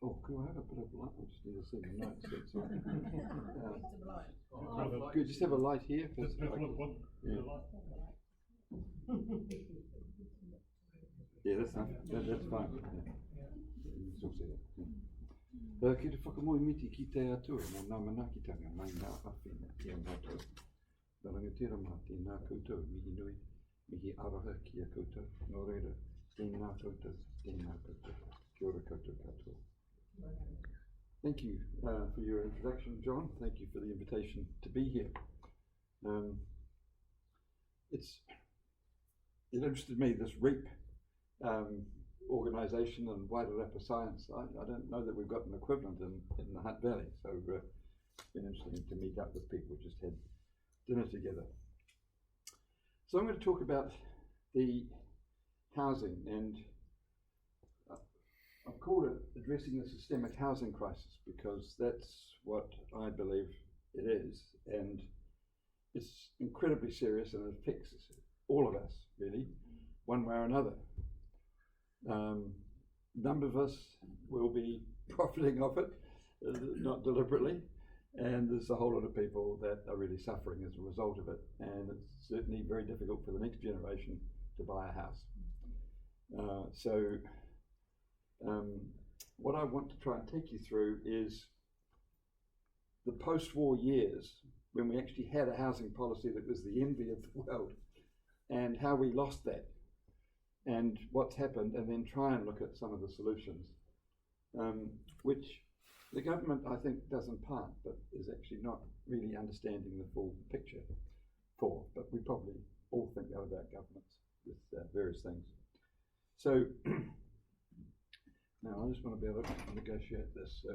Oh, could I have a bit of light? I just need to see the notes. That's all. Good, just have a light here. Yeah, that's enough. That's fine. Ki te whakamoi miti ki te atua, mō nā manakitanga, mai nā awhina ki a mātou. Rangatira mā tēnā koutou, mihi nui, mihi araha ki a koutou, nō reira, tēnā koutou, tēnā koutou, kia ora koutou katoa. Thank you for your introduction, John. Thank you for the invitation to be here. It interested me, this REAP organisation and Wairarapa Science. I don't know that we've got an equivalent in the Hutt Valley, so it's been interesting to meet up with people. We just had dinner together. So I'm going to talk about the housing, and I've called it Addressing the Systemic Housing Crisis because that's what I believe it is, and it's incredibly serious and it affects all of us, really, one way or another. Number of us will be profiting off it, not deliberately, and there's a whole lot of people that are really suffering as a result of it, and it's certainly very difficult for the next generation to buy a house. What I want to try and take you through is the post-war years when we actually had a housing policy that was the envy of the world, and how we lost that, and what's happened, and then try and look at some of the solutions, which the government, I think, does in part, but is actually not really understanding the full picture for. But we probably all think that about governments with various things. So now I just want to be able to negotiate this.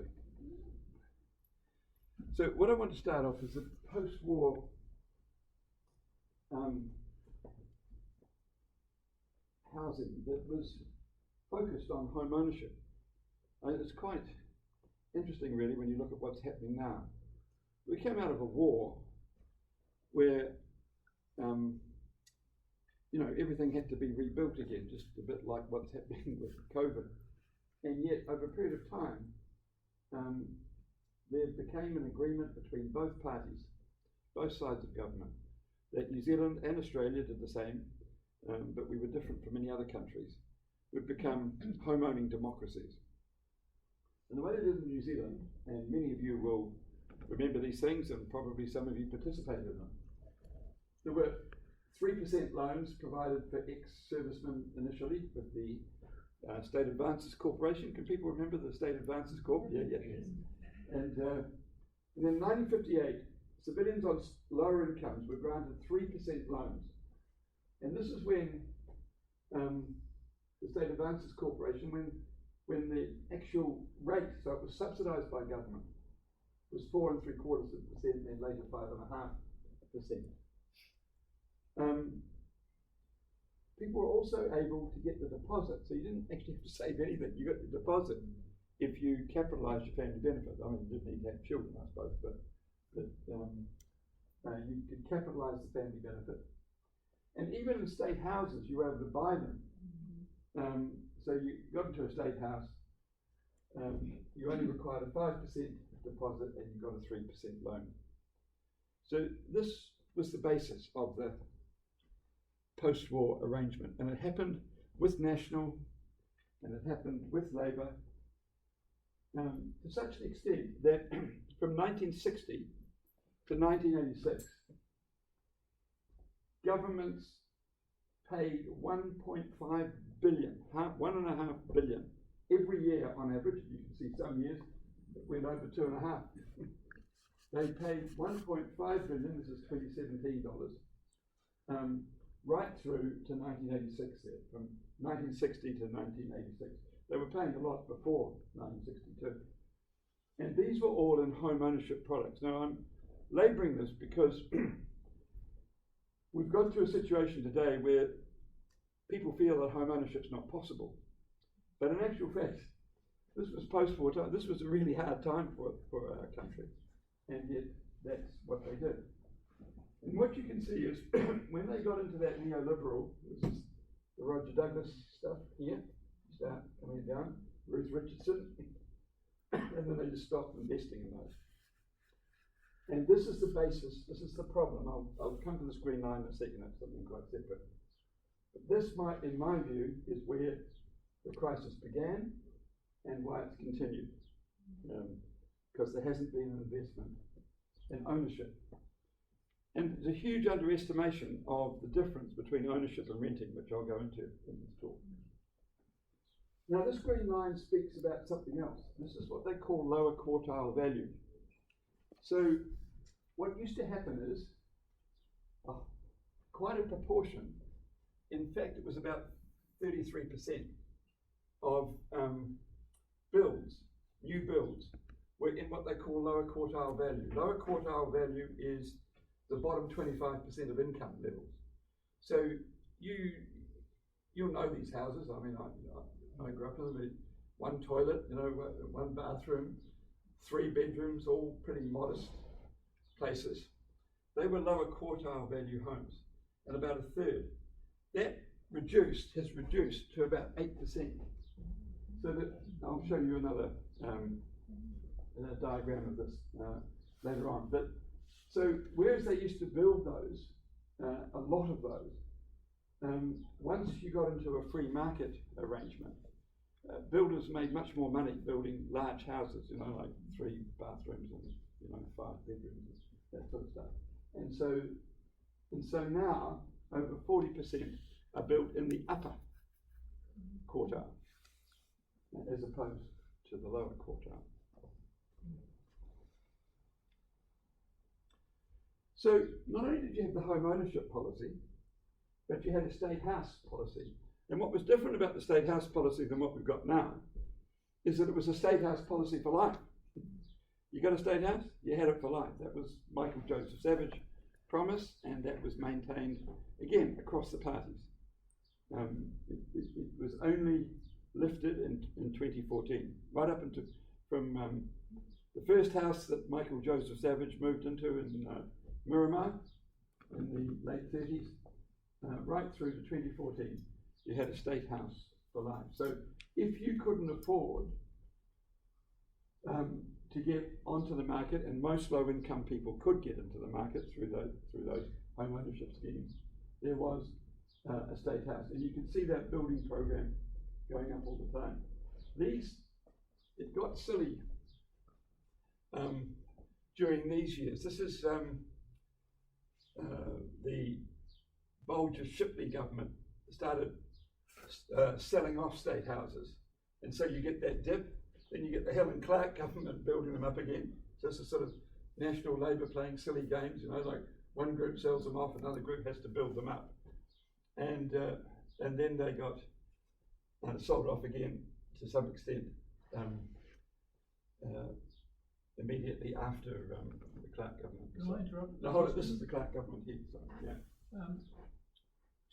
So what I want to start off is the post-war housing that was focused on home ownership. It's quite interesting, really, when you look at what's happening now. We came out of a war where, everything had to be rebuilt again, just a bit like what's happening with COVID. And yet, over a period of time, there became an agreement between both parties, both sides of government, that New Zealand and Australia did the same, but we were different from many other countries. We'd become home-owning democracies. And the way they did in New Zealand, and many of you will remember these things, and probably some of you participated in them, there were 3% loans provided for ex-servicemen initially with the State Advances Corporation. Can people remember the State Advances Corp? Yeah. And then in 1958, civilians on lower incomes were granted 3% loans. And this is when the State Advances Corporation, when the actual rate, so it was subsidised by government, was 4.75%, and then later 5.5%. People were also able to get the deposit, so you didn't actually have to save anything. You got the deposit if you capitalised your family benefit. I mean, you didn't need to have children, I suppose, but you could capitalise the family benefit. And even in state houses, you were able to buy them. So you got into a state house, you only required a 5% deposit and you got a 3% loan. So this was the basis of the post-war arrangement, and it happened with National and it happened with Labour to such an extent that from 1960 to 1986, governments paid 1.5 billion, 1.5 billion every year on average. You can see some years it went over 2.5. They paid 1.5 billion, this is 2017 dollars, right through to 1986 there, from 1960 to 1986. They were paying a lot before 1962. And these were all in home ownership products. Now I'm labouring this because we've got to a situation today where people feel that home ownership is not possible. But in actual fact, this was post-war time. This was a really hard time for our country. And yet, that's what they did. And what you can see is, when they got into that neoliberal, this is the Roger Douglas stuff here, start coming down, Ruth Richardson, and then they just stopped investing in those. And this is the basis, this is the problem. I'll come to this green line in a second, that's something quite separate. But this might, in my view, is where the crisis began and why it's continued. Because there hasn't been an investment in ownership. And there's a huge underestimation of the difference between ownership and renting, which I'll go into in this talk. Now, this green line speaks about something else. This is what they call lower quartile value. So, what used to happen is quite a proportion, in fact, it was about 33% of builds, new builds, were in what they call lower quartile value. Lower quartile value is the bottom 25% of income levels. So you'll know these houses. I mean, I grew up in them. One toilet, one bathroom, 3 bedrooms, all pretty modest places. They were lower quartile value homes, and about a third. That has reduced to about 8%. So that I'll show you another diagram of this later on. But so whereas they used to build those, a lot of those, once you got into a free market arrangement, builders made much more money building large houses, like 3 bathrooms and 5 bedrooms, that sort of stuff. And so now over 40% are built in the upper quartile, as opposed to the lower quartile. So not only did you have the home ownership policy, but you had a state house policy. And what was different about the state house policy than what we've got now is that it was a state house policy for life. You got a state house, you had it for life. That was Michael Joseph Savage promise, and that was maintained again across the parties. It was only lifted in 2014, right up into from the first house that Michael Joseph Savage moved into in Miramar in the late 30s, right through to 2014, you had a state house for life. So if you couldn't afford to get onto the market, and most low-income people could get into the market through those home ownership schemes, there was a state house, and you can see that building program going up all the time. It got silly during these years. This is the Bulger-Shipley government started selling off state houses, and so you get that dip. Then you get the Helen Clark government building them up again. So it's a sort of National Labour playing silly games, like one group sells them off, another group has to build them up, and then they got sold off again to some extent immediately after the Clark government. Can I interrupt? No, hold it. This is the Clark government here. So, yeah.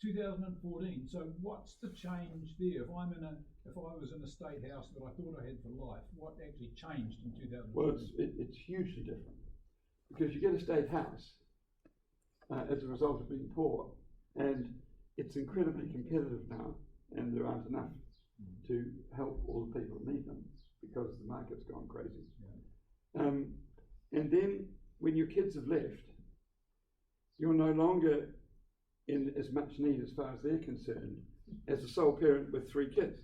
2014. So what's the change there? If I was in a state house that I thought I had for life, what actually changed in 2014? Well, it's hugely different, because you get a state house as a result of being poor, and it's incredibly competitive now, and there aren't enough to help all the people who need them because the market's gone crazy. Yeah. And then when your kids have left, you're no longer in as much need as far as they're concerned as a sole parent with 3 kids.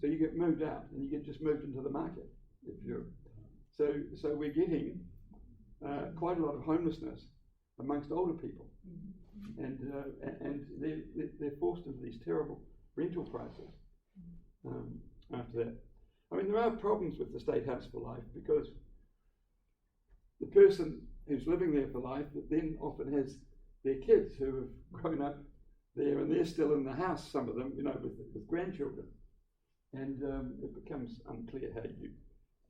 So you get moved out and you get just moved into the market. So we're getting quite a lot of homelessness amongst older people, and they're forced into these terrible rental prices after that. I mean, there are problems with the state house for life, because the person who's living there for life then often has their kids who have grown up there, and they're still in the house, some of them, with grandchildren. And it becomes unclear how you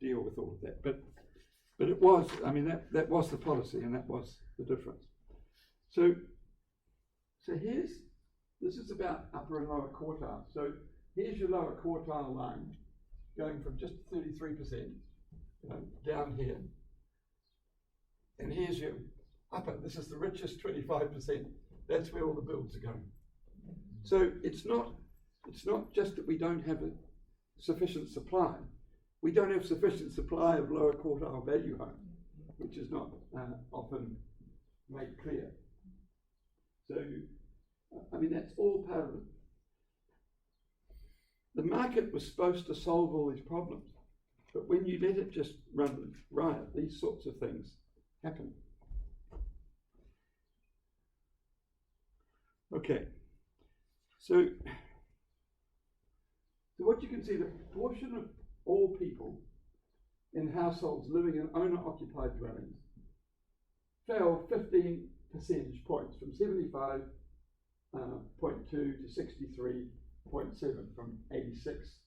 deal with all of that. But it was, that was the policy, and that was the difference. So this is about upper and lower quartile. So here's your lower quartile line, going from just 33% down here. And here's your upper. This is the richest 25%. That's where all the builds are going. So it's not just that we don't have a sufficient supply. we don't have sufficient supply of lower quartile value homes, which is not often made clear. So, I mean, that's all part of it. The market was supposed to solve all these problems, but when you let it just run riot, these sorts of things happen. Okay, so what you can see, the proportion of all people in households living in owner-occupied dwellings fell 15 percentage points from 75.2 to 63.7 from 86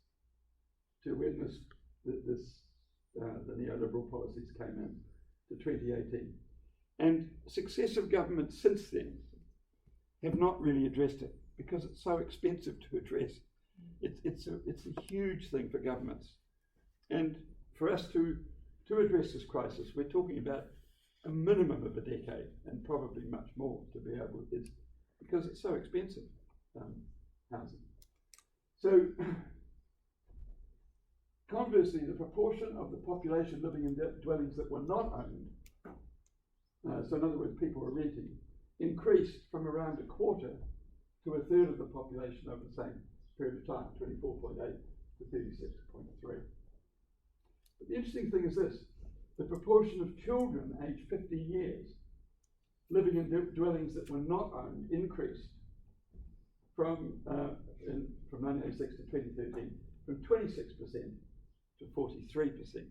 to when the neoliberal policies came in to 2018. And successive governments since then have not really addressed it because it's so expensive to address. It's a huge thing for governments. And for us to address this crisis, we're talking about a minimum of a decade and probably much more to be able to, because it's so expensive, housing. So conversely, the proportion of the population living in dwellings that were not owned, so in other words, people were renting, increased from around a quarter to a third of the population over the same period of time, 24.8 to 36.3. But the interesting thing is this: the proportion of children aged 15 years living in dwellings that were not owned increased from 1986 to 2013 from 26% to 43%.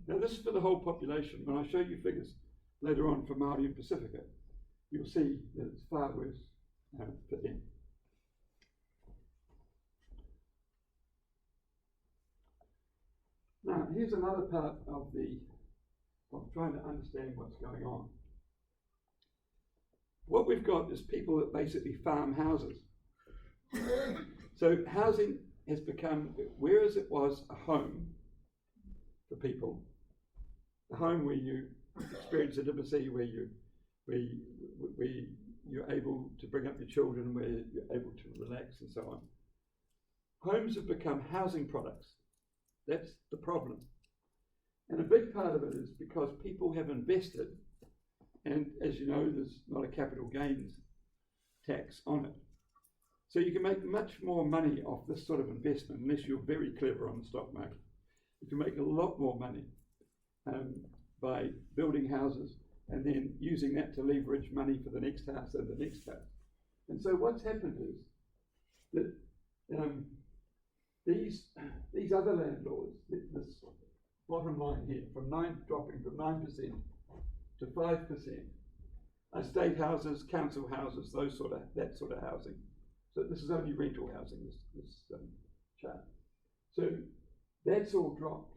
Now this is for the whole population. When I show you figures later on for Māori and Pacifica, you'll see that it's far worse for them. Now, here's another part of trying to understand what's going on. What we've got is people that basically farm houses. So housing has become, whereas it was a home for people, a home where you experience intimacy, where you're able to bring up your children, where you're able to relax and so on. Homes have become housing products. That's the problem. And a big part of it is because people have invested, and as you know, there's not a capital gains tax on it. So you can make much more money off this sort of investment, unless you're very clever on the stock market. You can make a lot more money by building houses and then using that to leverage money for the next house and the next house. And so what's happened is that these other landlords, this bottom line here, dropping from 9% to 5%, state houses, council houses, that sort of housing. So this is only rental housing, this chart. So that's all dropped.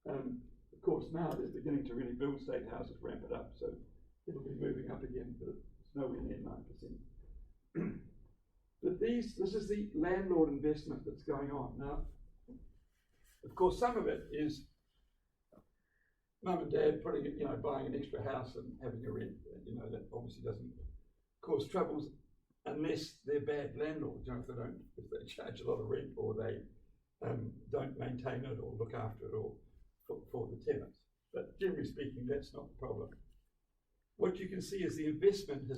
Of course, now they're beginning to really build state houses, ramp it up, so it'll be moving up again, but it's nowhere near 9%. But this is the landlord investment that's going on. Now, of course, some of it is mum and dad putting it, buying an extra house and having a rent. That obviously doesn't cause troubles unless they're bad landlords. If they charge a lot of rent or they don't maintain it or look after it or for the tenants. But generally speaking, that's not the problem. What you can see is the investment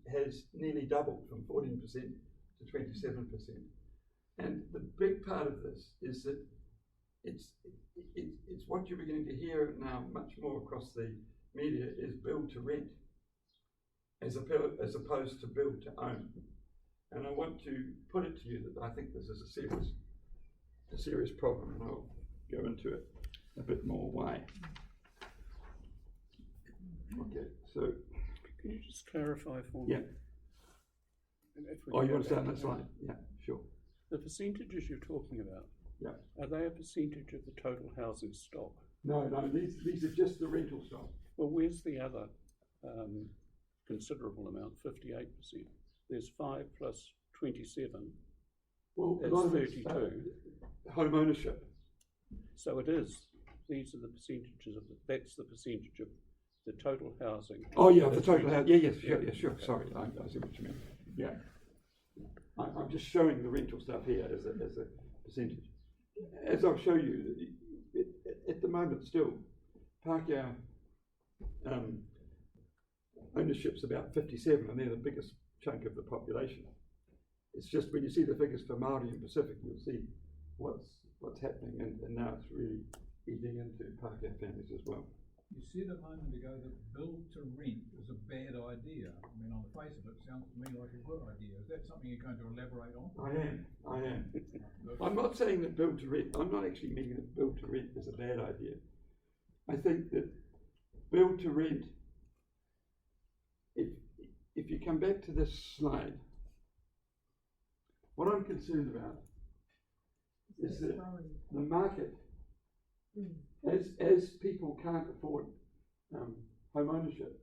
has nearly doubled from 14% to 27%. And the big part of this is that it's what you're beginning to hear now much more across the media is build to rent as opposed to build to own. And I want to put it to you that I think this is a serious problem, and I'll go into it a bit more why. Okay, so can you just clarify for me? Yeah. You want to start on that slide? Yeah, sure. The percentages you're talking about, yeah, are they a percentage of the total housing stock? No, these are just the rental stock. Well, where's the other considerable amount, 58%? There's 5 plus 27. Well, that's a lot of 32. Home ownership. So it is. These are the percentages that's the percentage of the total housing. Oh yeah, the total housing. Yeah, sure. Okay. Sorry, I see what you mean. Yeah, I'm just showing the rental stuff here as a percentage. as I'll show you, at the moment still, Pākehā ownership's about 57, and they're the biggest chunk of the population. It's just when you see the figures for Māori and Pacific, you'll see what's happening, and now it's really eating into Pākehā families as well. You said a moment ago that build to rent is a bad idea. I mean, on the face of it, sounds to me like a good idea. Is that something you're going to elaborate on? I am. I'm not saying that build to rent, I'm not actually meaning that build to rent is a bad idea. I think that build to rent, if you come back to this slide, what I'm concerned about is that the market, as people can't afford home ownership,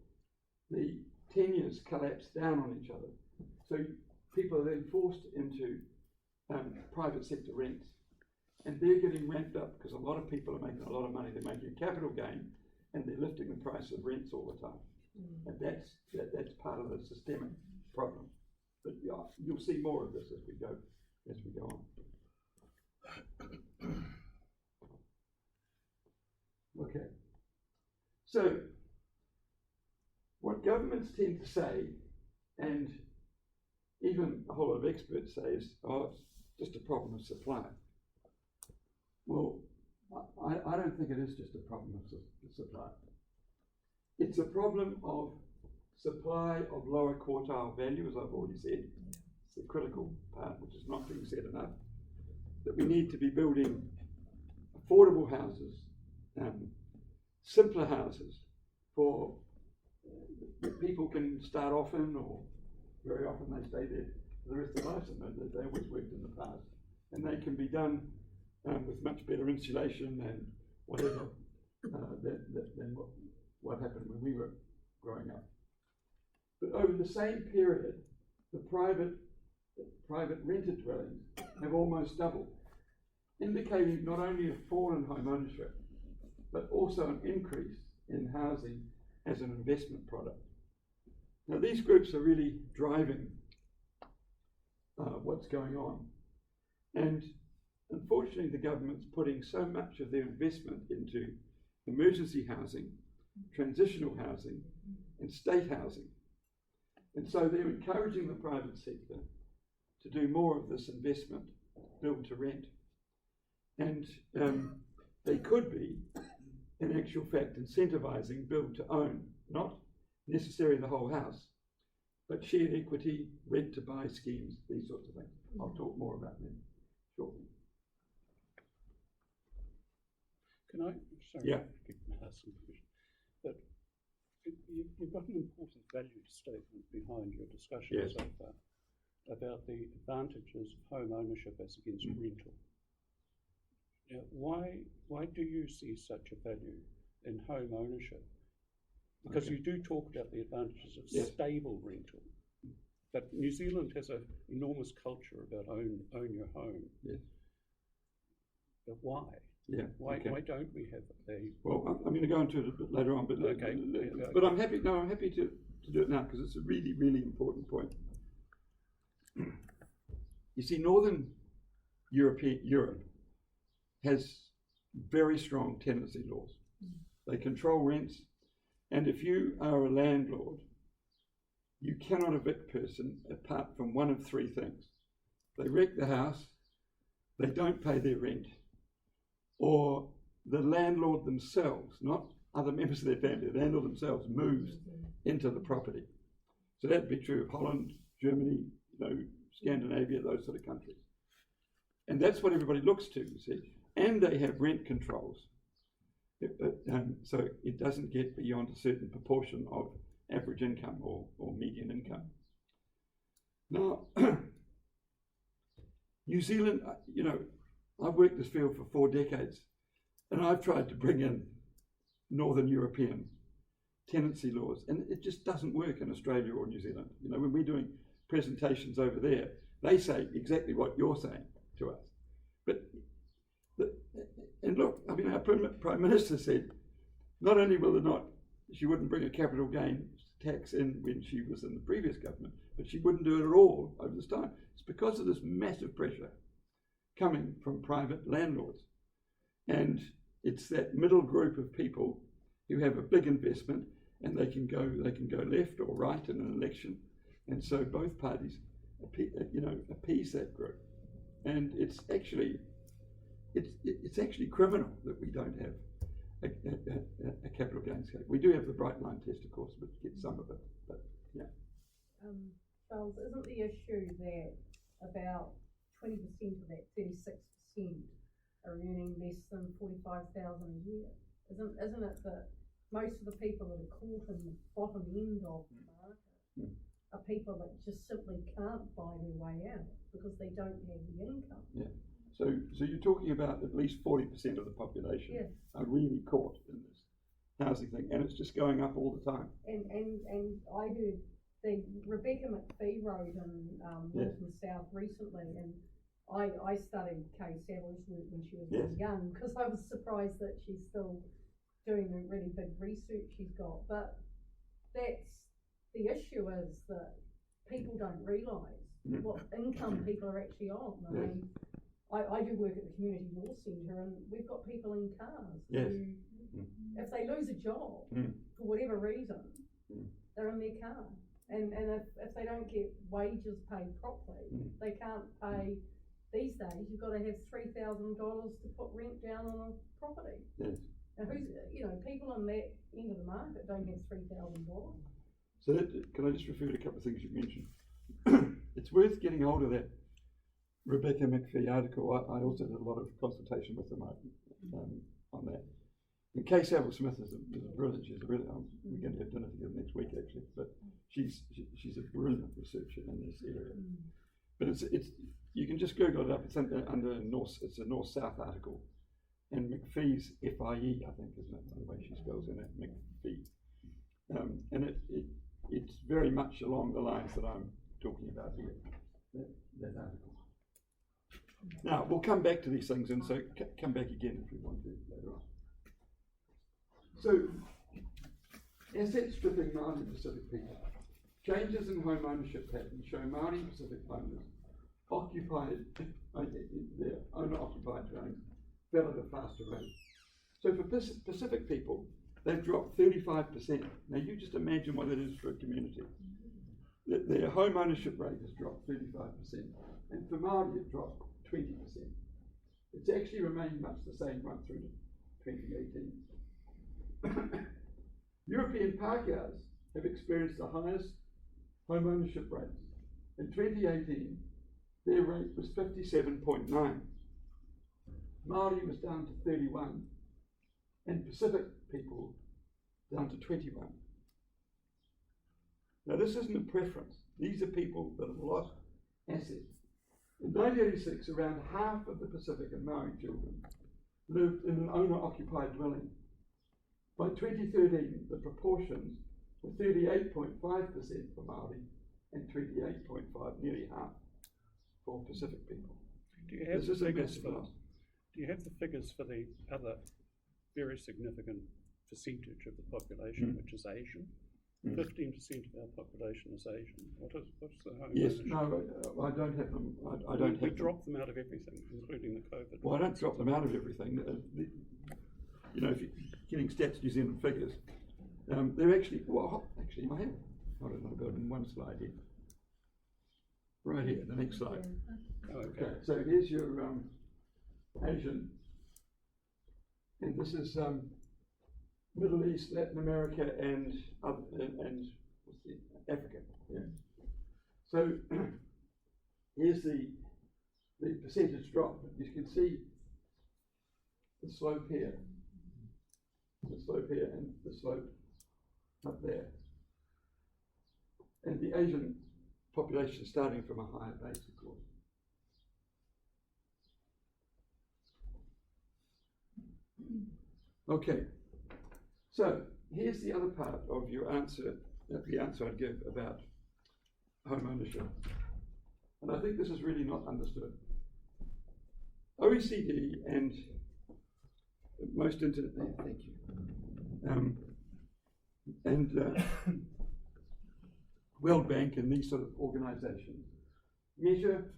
the tenures collapse down on each other. So people are then forced into private sector rents, and they're getting ramped up because a lot of people are making a lot of money. They're making a capital gain, and they're lifting the price of rents all the time. And that's part of the systemic problem. But yeah, you'll see more of this as we go on. Okay. So what governments tend to say, and even a whole lot of experts say, is, oh, it's just a problem of supply. Well, I don't think it is just a problem of supply. It's a problem of supply of lower quartile value, as I've already said. It's the critical part, which is not being said enough. That we need to be building affordable houses, simpler houses for that people can start off in, or very often they stay there for the rest of their lives, and they always worked in the past. And they can be done with much better insulation and whatever than what happened when we were growing up. But over the same period, the private rented dwellings have almost doubled, indicating not only a fall in home ownership, but also an increase in housing as an investment product. Now these groups are really driving what's going on. And unfortunately the government's putting so much of their investment into emergency housing, transitional housing, and state housing. And so they're encouraging the private sector to do more of this investment, build to rent. And they could be, in actual fact, incentivizing build to own, not necessarily the whole house, but shared equity, rent to buy schemes, these sorts of things. I'll talk more about them shortly. Can I? Sorry, yeah. Ask some question. But you've got an important value statement behind your discussion yes. so far about the advantages of home ownership as against rental. Now, why do you see such a value in home ownership? Because you do talk about the advantages of stable rental, but New Zealand has an enormous culture about own your home. Yes. But why? Yeah. Why don't we have a? Well, I'm going to go into it a bit later on, but okay. But I'm happy. No, I'm happy to do it now because it's a really, really important point. You see, Northern Europe has very strong tenancy laws. They control rents, and if you are a landlord, you cannot evict a person apart from one of three things. They wreck the house, they don't pay their rent, or the landlord themselves, not other members of their family, the landlord themselves moves into the property. So that'd be true of Holland, Germany, Scandinavia, those sort of countries. And that's what everybody looks to, you see. And they have rent controls. So it doesn't get beyond a certain proportion of average income or median income. Now, New Zealand, I've worked this field for 4 decades, and I've tried to bring in Northern European tenancy laws, and it just doesn't work in Australia or New Zealand. When we're doing presentations over there, they say exactly what you're saying to us. And look, our Prime Minister said, not only she wouldn't bring a capital gain tax in when she was in the previous government, but she wouldn't do it at all over this time. It's because of this massive pressure coming from private landlords. And it's that middle group of people who have a big investment, and they can go left or right in an election. And so both parties, appease that group. And it's actually criminal that we don't have a capital gains tax. We do have the bright line test, of course, but get some of it. But yeah. Charles, isn't the issue that about 20% of that 36% are earning less than $45,000 a year? Isn't it that most of the people that are caught in the bottom end of the market are people that just simply can't buy their way out because they don't have the income? Yeah. So you're talking about at least 40% of the population are really caught in this housing thing, and it's just going up all the time. And I heard Rebecca McPhee wrote in North and South recently, and I studied Kay Saville's work when she was really young, because I was surprised that she's still doing the really big research she's got. But that's the issue, is that people don't realise what income people are actually on. I mean, I do work at the Community Law Centre, and we've got people in cars who, if they lose a job for whatever reason, they're in their car. And if they don't get wages paid properly, they can't pay. These days, you've got to have $3,000 to put rent down on a property. Yes. Now, people on that end of the market don't have $3,000. So can I just refer to a couple of things you've mentioned? It's worth getting hold of that Rebecca McPhee article. I also did a lot of consultation with them on that. And Kay Saville Smith is brilliant. She's a really. We're going to have dinner together next week, actually. But she's a brilliant researcher in this area. But it's you can just Google it up. It's under North. It's a North-South article, and McPhee's FIE, I think, isn't it? The way she spells in it, McPhee. And it's very much along the lines that I'm talking about here. That article. Now we'll come back to these things, and so come back again if we want to later on. So, asset stripping Māori Pacific people. Changes in home ownership patterns show Māori Pacific owners their owner-occupied dwellings fell at a faster rate. So for Pacific people, they've dropped 35%. Now you just imagine what it is for a community. Their home ownership rate has dropped 35%, and for Māori it dropped 20%. It's actually remained much the same right through to 2018. European park yards have experienced the highest home ownership rates. In 2018, their rate was 57.9. Māori was down to 31, and Pacific people down to 21. Now this isn't a preference. These are people that have lost assets. In 1986, around half of the Pacific and Maori children lived in an owner-occupied dwelling. By 2013, the proportions were 38.5% for Maori and 28.5%, nearly half, for Pacific people. Do you have the figures for the other very significant percentage of the population, which is Asian? 15% of our population is Asian. What's the home ownership? No, I don't have them. I don't have We them. drop them out of everything, including the COVID. Well, I don't drop them out of everything. If you're getting Stats New Zealand figures, they're actually, I have. Hold on, I've got them in one slide here. Right here, the next slide. Okay, so here's your Asian, and this is Middle East, Latin America, and Africa. Yeah. So here's the percentage drop. You can see the slope here, and the slope up there, and the Asian population starting from a higher base, of course. Okay. So here's the other part of your answer, the answer I'd give about home ownership. And I think this is really not understood. OECD and most thank you. World Bank and these sort of organizations measure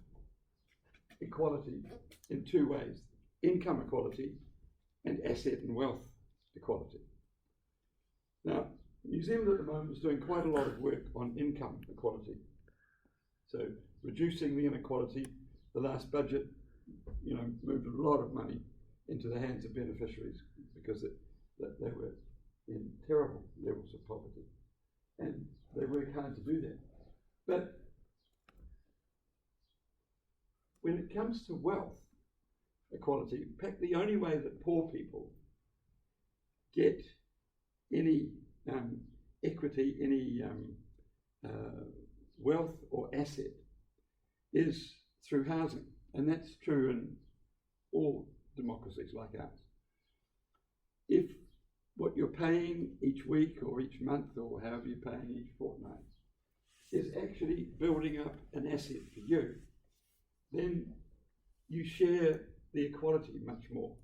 equality in two ways: income equality and asset and wealth equality. Now, New Zealand at the moment is doing quite a lot of work on income equality. So reducing the inequality. The last budget, moved a lot of money into the hands of beneficiaries because they were in terrible levels of poverty. And they work hard to do that. But when it comes to wealth equality, in fact, the only way that poor people get any equity, any wealth or asset is through housing. And that's true in all democracies like ours. If what you're paying each week or each month or however you're paying each fortnight is actually building up an asset for you, then you share the equality much more.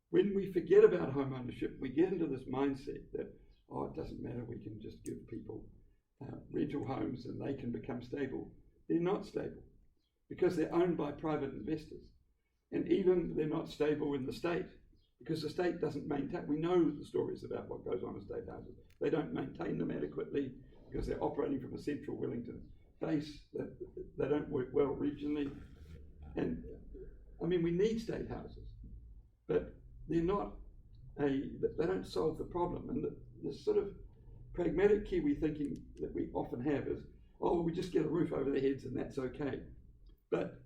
When we forget about home ownership, we get into this mindset that, it doesn't matter, we can just give people rental homes and they can become stable. They're not stable because they're owned by private investors. And even they're not stable in the state because the state doesn't maintain. We know the stories about what goes on in state houses. They don't maintain them adequately because they're operating from a central Wellington base. They don't work well regionally. And I mean, we need state houses, but they're not they don't solve the problem. And the sort of pragmatic Kiwi thinking that we often have is, we just get a roof over their heads and that's okay. But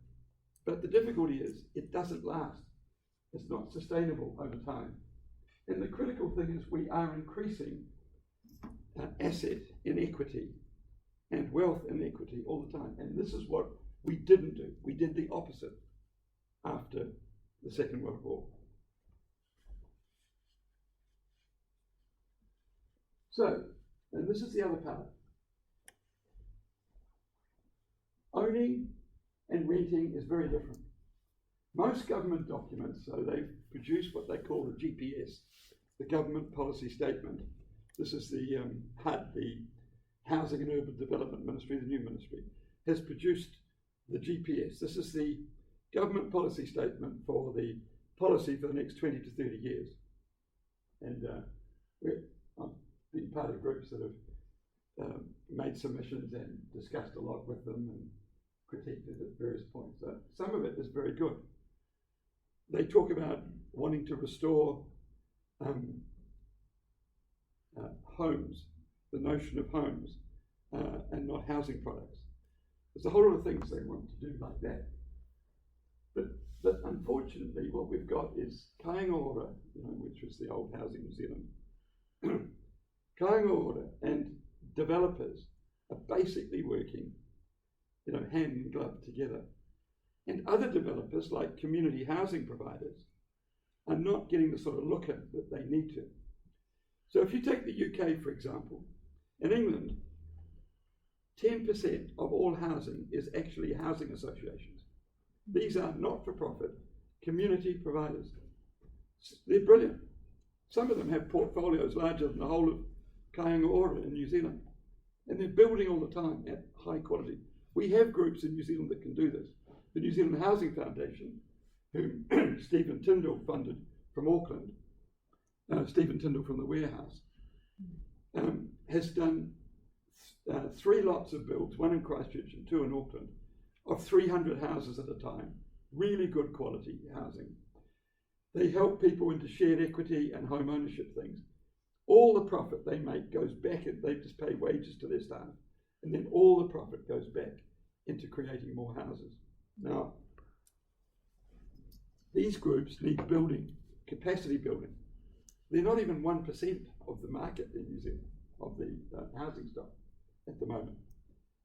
the difficulty is it doesn't last. It's not sustainable over time. And the critical thing is we are increasing asset inequity and wealth inequity all the time. And this is what we didn't do. We did the opposite after the Second World War. So, and this is the other part. Owning and renting is very different. Most government documents, so they've produced what they call the GPS, the Government Policy Statement. This is the HUD, the Housing and Urban Development Ministry, the new ministry, has produced the GPS. This is the government policy statement for the policy for the next 20 to 30 years. And I've been part of groups that have made submissions and discussed a lot with them and critiqued it at various points. So some of it is very good. They talk about wanting to restore homes, the notion of homes, and not housing products. There's a whole lot of things they want to do like that. But unfortunately, what we've got is Kāinga Ora, which was the old Housing New Zealand. Kāinga Ora and developers are basically working, hand in glove together. And other developers, like community housing providers, are not getting the sort of look at that they need to. So if you take the UK, for example, in England, 10% of all housing is actually housing associations. These are not-for-profit community providers. They're brilliant. Some of them have portfolios larger than the whole of Kāinga Ora in New Zealand. And they're building all the time at high quality. We have groups in New Zealand that can do this. The New Zealand Housing Foundation, whom Stephen Tyndall funded from Auckland, Stephen Tyndall from the Warehouse, has done 3 lots of builds, 1 in Christchurch and 2 in Auckland, of 300 houses at a time, really good quality housing. They help people into shared equity and home ownership things. All the profit they make goes back, they just pay wages to their staff, and then all the profit goes back into creating more houses. Now, these groups need building, capacity building. They're not even 1% of the market in New Zealand, of the housing stock at the moment.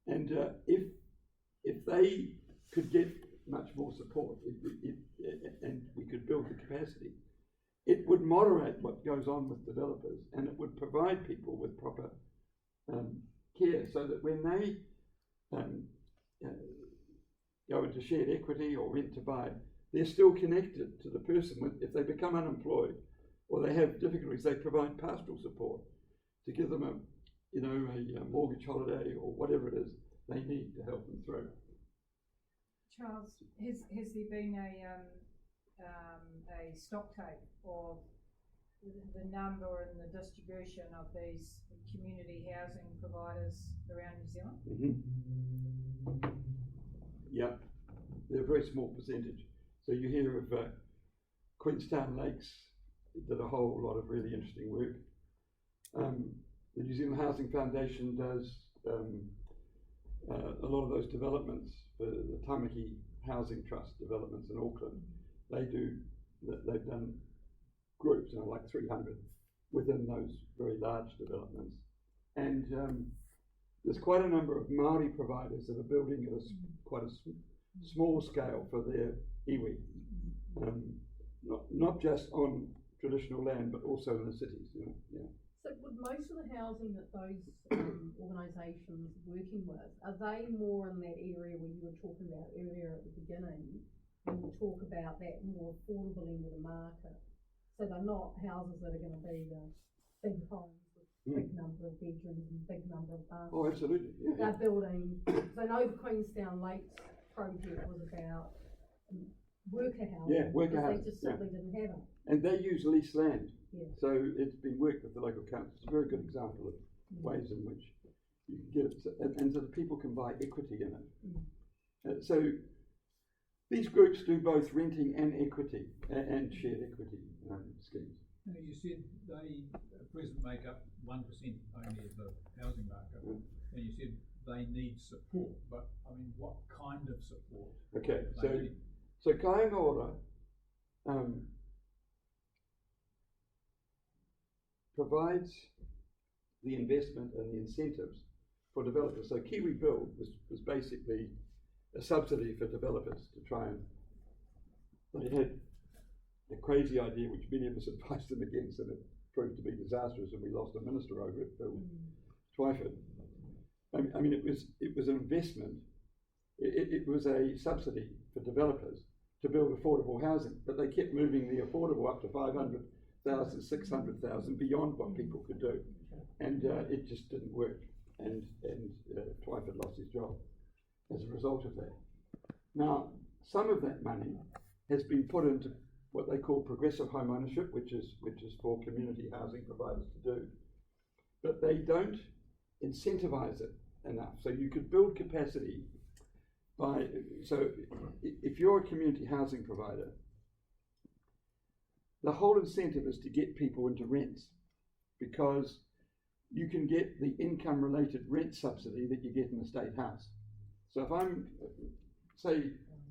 And if they could get much more support, and we could build the capacity, it would moderate what goes on with developers, and it would provide people with proper care, so that when they go into shared equity or rent to buy, they're still connected to the person. If they become unemployed or they have difficulties, they provide pastoral support to give them a mortgage holiday or whatever it is they need to help them through. Charles, has there been a stock take of the number and the distribution of these community housing providers around New Zealand? Yeah, they're a very small percentage. So you hear of Queenstown Lakes did a whole lot of really interesting work. The New Zealand Housing Foundation does a lot of those developments for the Tamaki Housing Trust developments in Auckland. They've done groups, like 300 within those very large developments. And there's quite a number of Māori providers that are building at quite a small scale for their iwi. Not just on traditional land, but also in the cities. Yeah. So would most of the housing that those organisations are working with, are they more in that area where you were talking about earlier at the beginning, when you talk about that more affordable end of the market? So they're not houses that are going to be the big homes with big number of bedrooms and big number of bathrooms. Oh, absolutely. Yeah. They're building, so I know the Queenstown Lakes project was about worker housing. Yeah, worker housing. They just simply didn't have it. And they use leased land. Yeah. So it's been worked with the local council. It's a very good example of ways in which you can get it, and so that people can buy equity in it. So these groups do both renting and equity and shared equity schemes. Now you said they at present make up 1% only of the housing market, and you said they need support. But I mean, what kind of support? Okay, so Kāinga Ora provides the investment and the incentives for developers. So Kiwi Build was basically a subsidy for developers to try and, they had a crazy idea which many of us advised them against, and it proved to be disastrous, and we lost a minister over it, Bill Twyford. I mean, it was an investment. It was a subsidy for developers to build affordable housing, but they kept moving the affordable up to 500,000, 600,000 beyond what people could do, and it just didn't work. And Twyford lost his job as a result of that. Now, some of that money has been put into what they call progressive home ownership, which is for community housing providers to do, but they don't incentivize it enough. So you could build capacity by, so if you're a community housing provider, the whole incentive is to get people into rents, because you can get the income related rent subsidy that you get in a state house. So if I'm, say,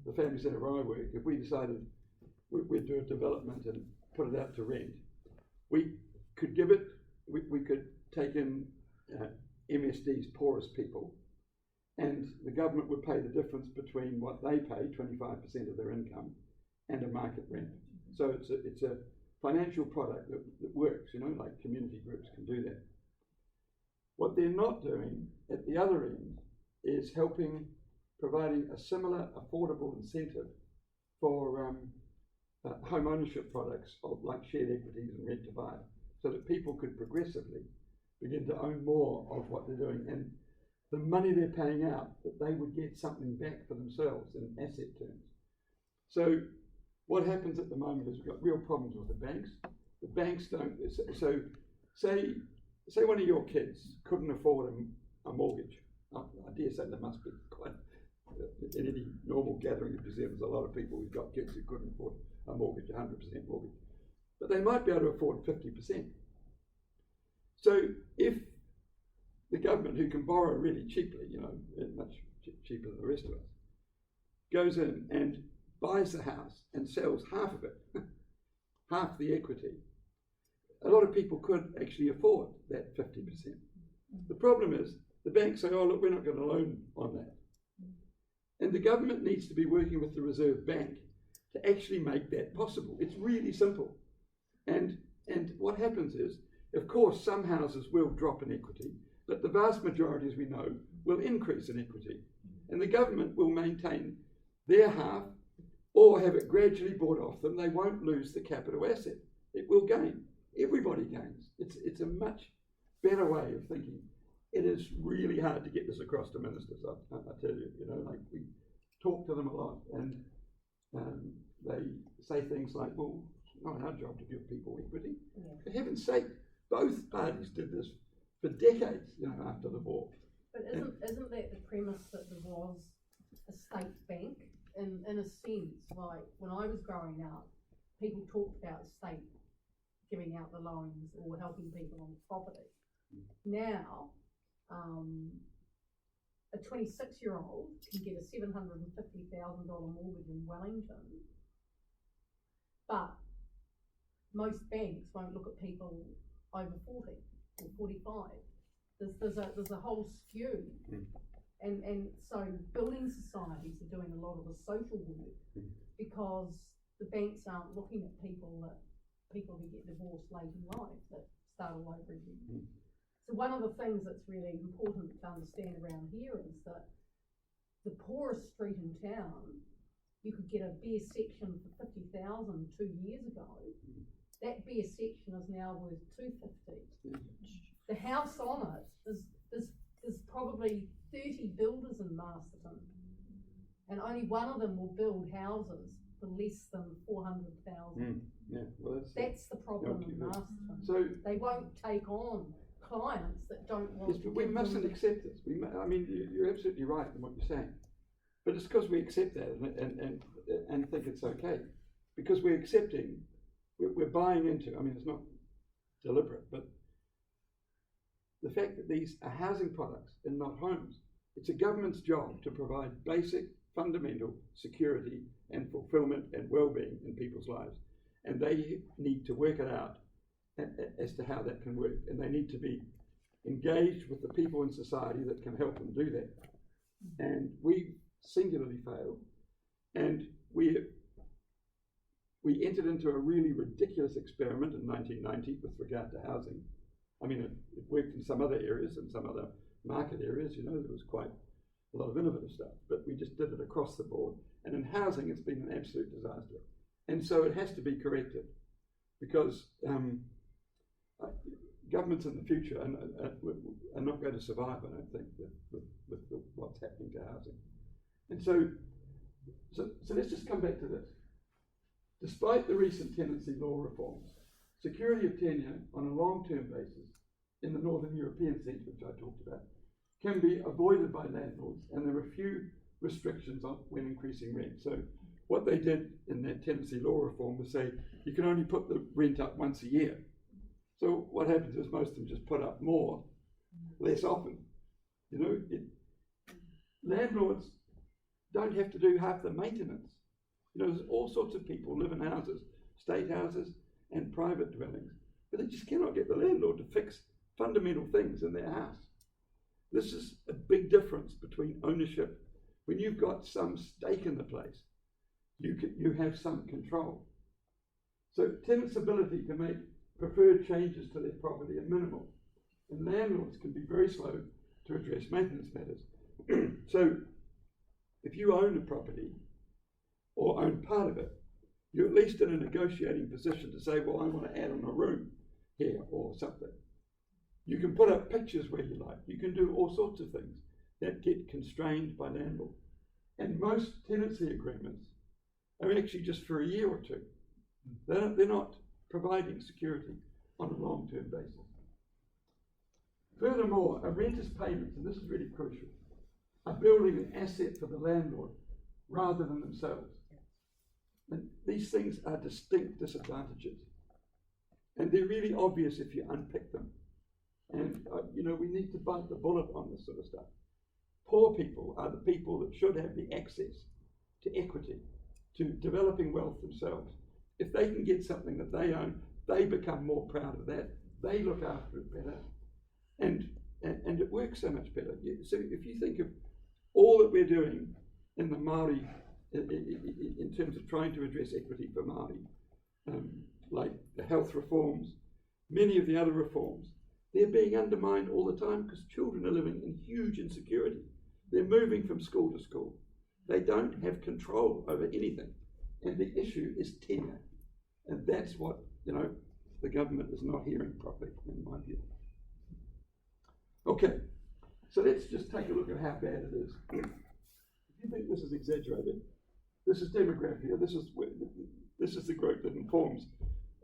the family centre where I work, if we decided we'd do a development and put it out to rent, we could give it, we could take in MSD's poorest people, and the government would pay the difference between what they pay, 25% of their income, and a market rent. So it's a financial product that works, like community groups can do that. What they're not doing at the other end is providing a similar affordable incentive for home ownership products like shared equities and rent to buy, so that people could progressively begin to own more of what they're doing, and the money they're paying out, that they would get something back for themselves in asset terms. So what happens at the moment is we've got real problems with the banks. The banks don't, so say one of your kids couldn't afford a mortgage. I dare say there must be quite, in any normal gathering of New Zealand, there's a lot of people who've got kids who couldn't afford a mortgage, 100% mortgage. But they might be able to afford 50%. So if the government, who can borrow really cheaply, much cheaper than the rest of us, goes in and buys the house and sells half of it, half the equity, a lot of people could actually afford that 50%. The problem is the banks say, oh, look, we're not going to loan on that. And the government needs to be working with the Reserve Bank to actually make that possible. It's really simple. And what happens is, of course, some houses will drop in equity, but the vast majority, as we know, will increase in equity. And the government will maintain their half or have it gradually bought off them. They won't lose the capital asset. It will gain. Everybody gains. It's a much better way of thinking. It is really hard to get this across to ministers, I tell you. We talk to them a lot, and they say things like, well, it's not our job to give people equity. Yeah. For heaven's sake, both parties did this for decades, after the war. But isn't that the premise that there was a state bank? In a sense, like when I was growing up, people talked about the state giving out the loans or helping people on property. Now, a 26-year-old can get a $750,000 mortgage in Wellington, but most banks won't look at people over 40 or 45. There's a whole skew. And so building societies are doing a lot of the social work because the banks aren't looking at people who get divorced late in life that start all over again. So one of the things that's really important to understand around here is that the poorest street in town, you could get a bare section for $50,000 2 years ago. That bare section is now worth $250,000. The house on it there's probably 30 builders in Masterton, and only one of them will build houses for less than $400,000. Yeah, well, that's the problem in Masterton. So they won't take on clients that don't want. Yes, but we mustn't accept this. You're absolutely right in what you're saying, but it's because we accept that and think it's okay, because we're accepting, we're buying into. I mean, it's not deliberate, but the fact that these are housing products and not homes. It's a government's job to provide basic, fundamental security and fulfillment and well-being in people's lives. And they need to work it out as to how that can work. And they need to be engaged with the people in society that can help them do that. And we singularly failed. And we entered into a really ridiculous experiment in 1990 with regard to housing. I mean, it worked in some other areas and some other market areas, there was quite a lot of innovative stuff, but we just did it across the board. And in housing, it's been an absolute disaster. And so it has to be corrected, because governments in the future are not going to survive, I don't think, with what's happening to housing. And so let's just come back to this. Despite the recent tenancy law reforms, security of tenure on a long-term basis in the Northern European sense, which I talked about, can be avoided by landlords, and there are few restrictions on when increasing rent. So what they did in that tenancy law reform was say you can only put the rent up once a year. So what happens is most of them just put up more, less often. Landlords don't have to do half the maintenance. There's all sorts of people live in houses, state houses and private dwellings, but they just cannot get the landlord to fix fundamental things in their house. This is a big difference between ownership. When you've got some stake in the place, you have some control. So tenants' ability to make preferred changes to their property are minimal, and landlords can be very slow to address maintenance matters. So if you own a property or own part of it, you're at least in a negotiating position to say, well, I want to add on a room here or something. You can put up pictures where you like. You can do all sorts of things that get constrained by landlord. And most tenancy agreements are actually just for a year or two. They're not providing security on a long-term basis. Furthermore, a renter's payments, and this is really crucial, are building an asset for the landlord rather than themselves. And these things are distinct disadvantages. And they're really obvious if you unpick them. And, we need to bite the bullet on this sort of stuff. Poor people are the people that should have the access to equity, to developing wealth themselves. If they can get something that they own, they become more proud of that. They look after it better. And it works so much better. So if you think of all that we're doing in the Māori, in terms of trying to address equity for Māori, like the health reforms, many of the other reforms, they're being undermined all the time because children are living in huge insecurity. They're moving from school to school. They don't have control over anything. And the issue is tenure. And that's what, the government is not hearing properly, in my view. Okay, so let's just take a look at how bad it is. If you think this is exaggerated, this is demography. This is the group that informs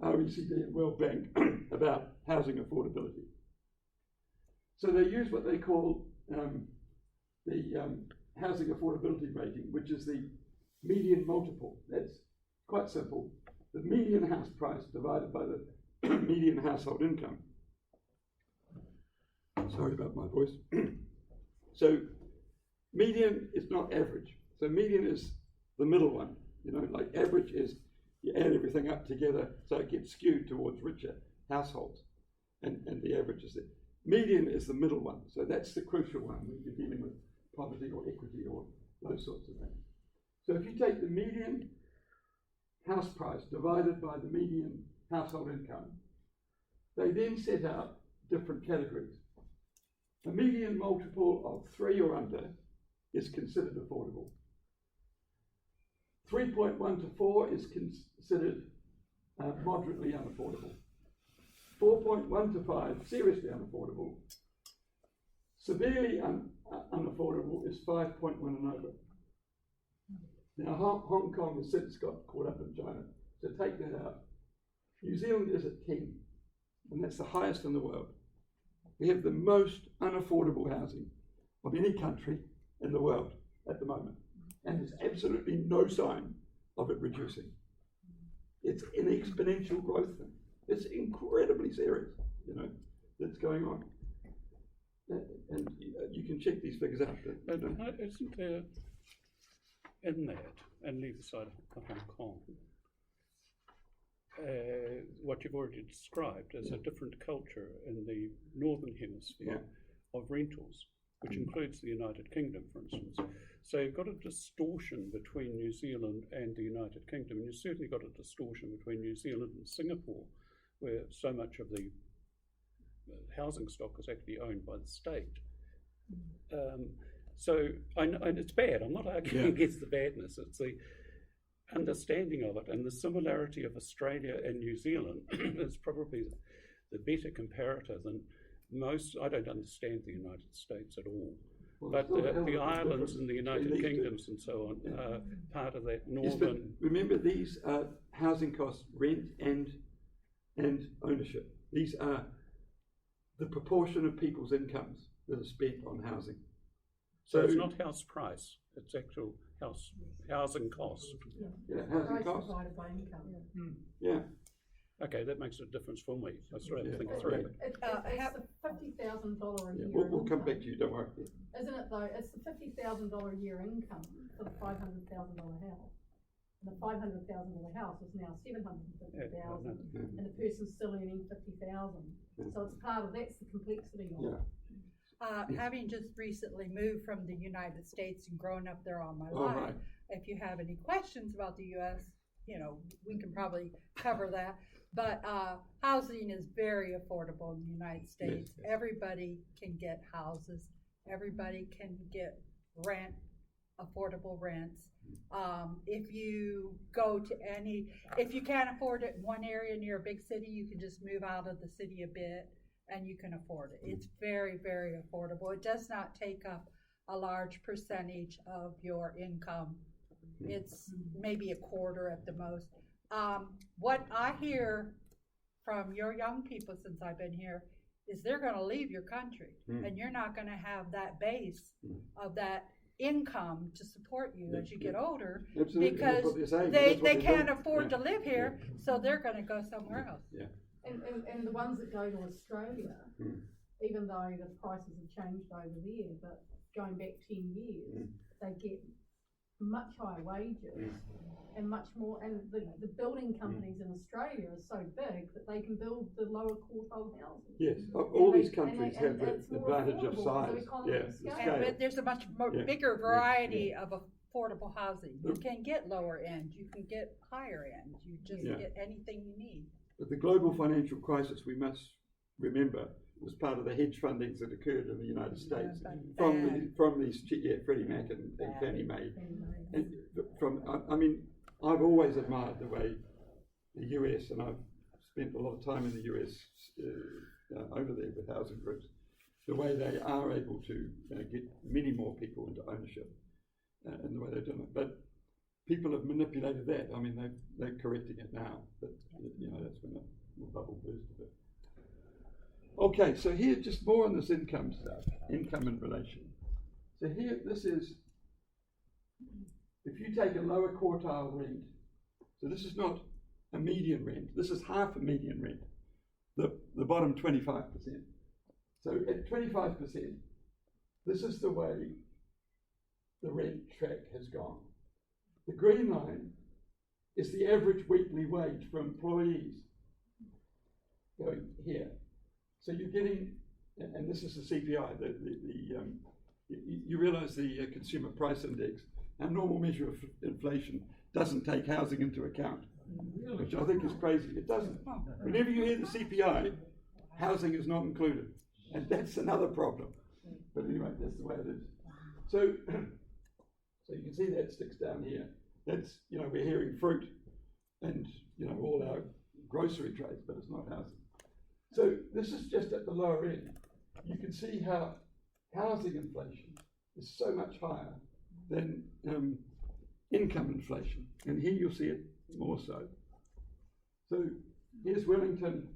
OECD and World Bank about housing affordability. So they use what they call the housing affordability rating, which is the median multiple. That's quite simple. The median house price divided by the median household income. Sorry about my voice. So median is not average. So median is the middle one. You know, like average is you add everything up together so it gets skewed towards richer households. And the average is it. Median is the middle one. So that's the crucial one when you're dealing with poverty or equity or those sorts of things. So if you take the median house price divided by the median household income, they then set out different categories. A median multiple of 3 or under is considered affordable. 3.1 to 4 is considered moderately unaffordable. 4.1 to 5, seriously unaffordable. Severely unaffordable is 5.1 and over. Now, Hong Kong has since got caught up in China, so take that out. New Zealand is at 10, and that's the highest in the world. We have the most unaffordable housing of any country in the world at the moment, and there's absolutely no sign of it reducing. It's an exponential growth thing. It's incredibly serious, you know, that's going on. And you can check these figures out. But isn't there in that, and leave aside Hong Kong, what you've already described as a different culture in the Northern Hemisphere of rentals, which includes the United Kingdom, for instance. So you've got a distortion between New Zealand and the United Kingdom, and you've certainly got a distortion between New Zealand and Singapore, where so much of the housing stock is actually owned by the state. So and it's bad. I'm not arguing against the badness. It's the understanding of it, and the similarity of Australia and New Zealand is probably the better comparator than most. I don't understand the United States at all. Well, but the islands and the United Kingdoms and so on are part of that northern... Yes, but remember, these are housing costs, rent and ownership. These are the proportion of people's incomes that are spent on housing. So it's not house price, it's actual housing cost. Yeah, housing cost. Divided by income. Yeah. Okay, that makes a difference for me. I still have to think It's through it. the $50,000 a year. We'll come back to you, don't worry. Isn't it though? It's the $50,000 a year income for the $500,000 house. And the $500,000 house is now $750,000, and the person's still earning $50,000. So it's part of that's the complexity of it. Having just recently moved from the United States and grown up there all my life, right. If you have any questions about the U.S., you know, we can probably cover that. But housing is very affordable in the United States. Yes. Everybody can get houses. Everybody can get affordable rents. If you go to if you can't afford it in one area near a big city, you can just move out of the city a bit and you can afford it. It's very, very affordable. It does not take up a large percentage of your income. It's maybe a quarter at the most. What I hear from your young people since I've been here is they're going to leave your country and you're not going to have that base of that income to support you as you get older. Absolutely. Because they can't afford to live here, so they're going to go somewhere else. And the ones that go to Australia, even though the prices have changed over there, but going back 10 years, they get much higher wages and much more, and the building companies in Australia are so big that they can build the lower quartile houses. Yes, all these countries have the advantage of size. But there's a much more bigger variety of affordable housing. You can get lower end, you can get higher end, you just get anything you need. But the global financial crisis, we must remember, was part of the hedge fundings that occurred in the United States from these Freddie Mac and Fannie Mae. And I've always admired the way the US, and I've spent a lot of time in the US over there with housing groups, the way they are able to get many more people into ownership. in the way they're doing it. But people have manipulated that. I mean, they're correcting it now, but that's when the bubble burst a bit. Okay, so here just more on this income stuff, income in relation. So here, this is, if you take a lower quartile rent, so this is not a median rent, this is half a median rent, the bottom 25%. So at 25%, this is the way the rent track has gone. The green line is the average weekly wage for employees going here. So you're getting, and this is the CPI, you realise the consumer price index, our normal measure of inflation doesn't take housing into account, which I think is crazy. It doesn't. Whenever you hear the CPI, housing is not included, and that's another problem. But anyway, that's the way it is. So you can see that sticks down here. That's, we're hearing fruit and, all our grocery trades, but it's not housing. So this is just at the lower end. You can see how housing inflation is so much higher than income inflation. And here you'll see it more so. So here's Wellington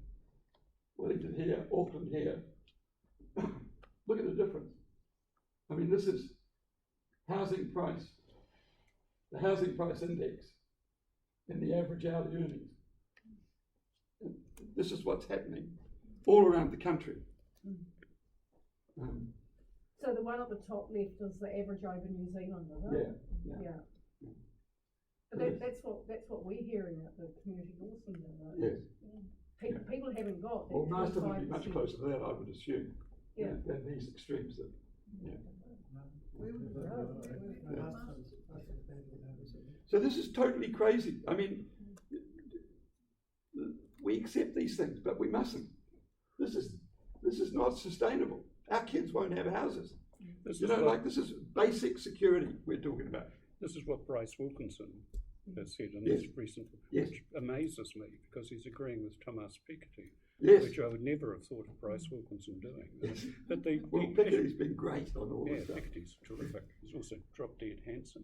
here, Auckland here. Look at the difference. I mean, this is housing price, the housing price index and the average hourly earnings. And this is what's happening all around the country. So the one at the top left is the average over New Zealand, isn't it? Yeah. But that's what we're hearing at the community law centre, right? Yes. People haven't got that. Well, Marston would be much 25%. closer to that, I would assume, Yeah. than these extremes. So this is totally crazy. I mean, we accept these things, but we mustn't. This is not sustainable. Our kids won't have houses. This is basic security we're talking about. This is what Bryce Wilkinson has said in Yes. his recent report, Yes. which amazes me because he's agreeing with Thomas Piketty, Yes. which I would never have thought of Bryce Wilkinson doing. Yes. But Well, Piketty's been great on all this stuff. Piketty's terrific. He's also drop dead handsome.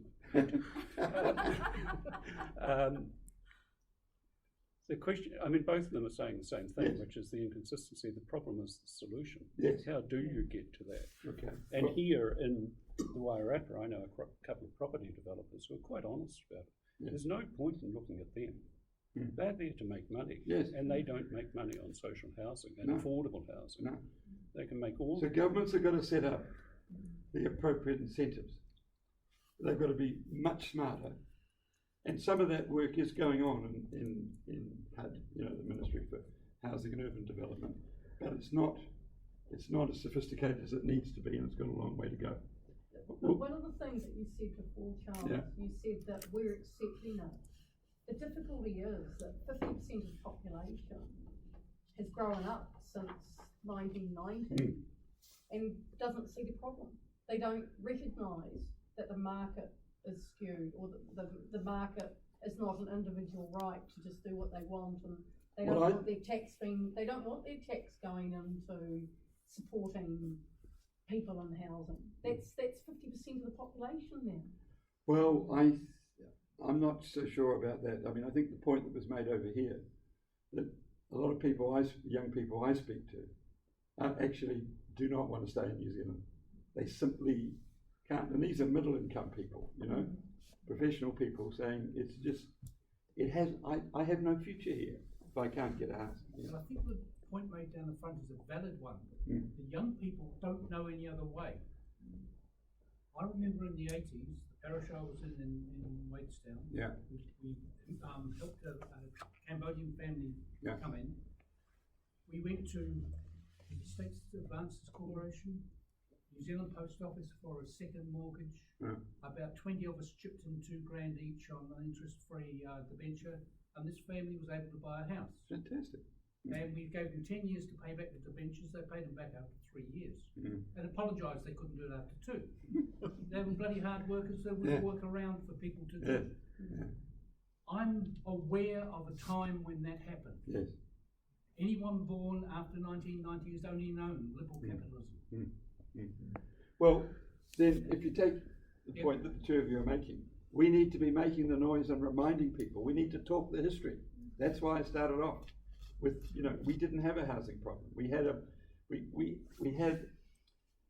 The question, I mean, both of them are saying the same thing, Yes. which is the inconsistency. The problem is the solution. Yes. How do you get to that? Okay. And Well, here in the Wairarapa, I know a couple of property developers who are quite honest about it. Yes. There's no point in looking at them. Mm. They're there to make money, Yes. and they don't make money on social housing and No. affordable housing. No. They can make all. So governments are going to set up the appropriate incentives. They've got to be much smarter. And some of that work is going on in HUD, the Ministry for Housing and Urban Development, but it's not as sophisticated as it needs to be, and it's got a long way to go. But one of the things that you said before, Charles, Yeah. you said that we're accepting it. The difficulty is that 50% of the population has grown up since 1990 and doesn't see the problem. They don't recognise that the market is skewed, or the market is not an individual right to just do what they want, and they don't want their tax going into supporting people in housing. That's 50% of the population then. Well, I'm not so sure about that. I mean, I think the point that was made over here, that a lot of people, young people I speak to, actually do not want to stay in New Zealand. They simply can't, and these are middle income people, professional people saying I have no future here if I can't get a house. And I think the point made down the front is a valid one. The young people don't know any other way. I remember in the 80s, the parish I was in Wadestown, Yeah. we helped a Cambodian family come in. We went to the States Advances Corporation, New Zealand Post Office for a second mortgage. About 20 of us chipped in $2,000 each on an interest-free debenture, and this family was able to buy a house. Fantastic. And we gave them 10 years to pay back the debentures. They paid them back after 3 years, and apologised they couldn't do it after 2. They were bloody hard workers. They would work around for people to do. Yeah. I'm aware of a time when that happened. Yes. Anyone born after 1990 has only known liberal capitalism. Well, then if you take the Yep. point that the two of you are making. We need to be making the noise and reminding people. We need to talk the history. That's why I started off with, we didn't have a housing problem. We had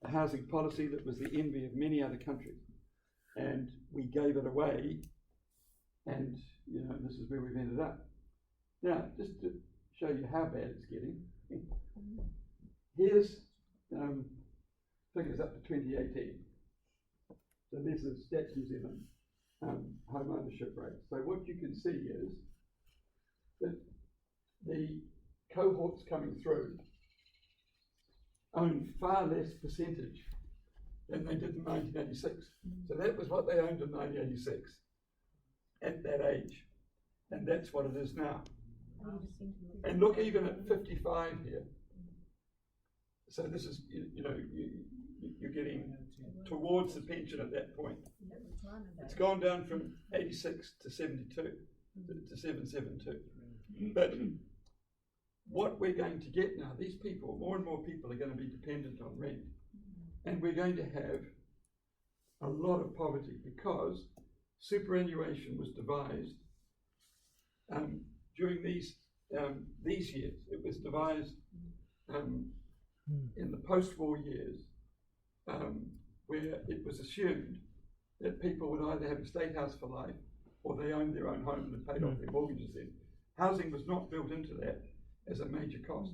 a housing policy that was the envy of many other countries, and we gave it away, and this is where we've ended up. Now, just to show you how bad it's getting, here's figures up to 2018. So this is Stats New Zealand home ownership rate. So what you can see is that the cohorts coming through own far less percentage than they did in 1986. So that was what they owned in 1986 at that age, and that's what it is now. And look, even at 55 here. So this is, you're getting towards the pension at that point. It's gone down from 86 to 72 to 772. But what we're going to get now, these people, more and more people are going to be dependent on rent, and we're going to have a lot of poverty because superannuation was devised during these years. It was devised in the post-war years, where it was assumed that people would either have a state house for life or they owned their own home and paid off their mortgages then. Housing was not built into that as a major cost.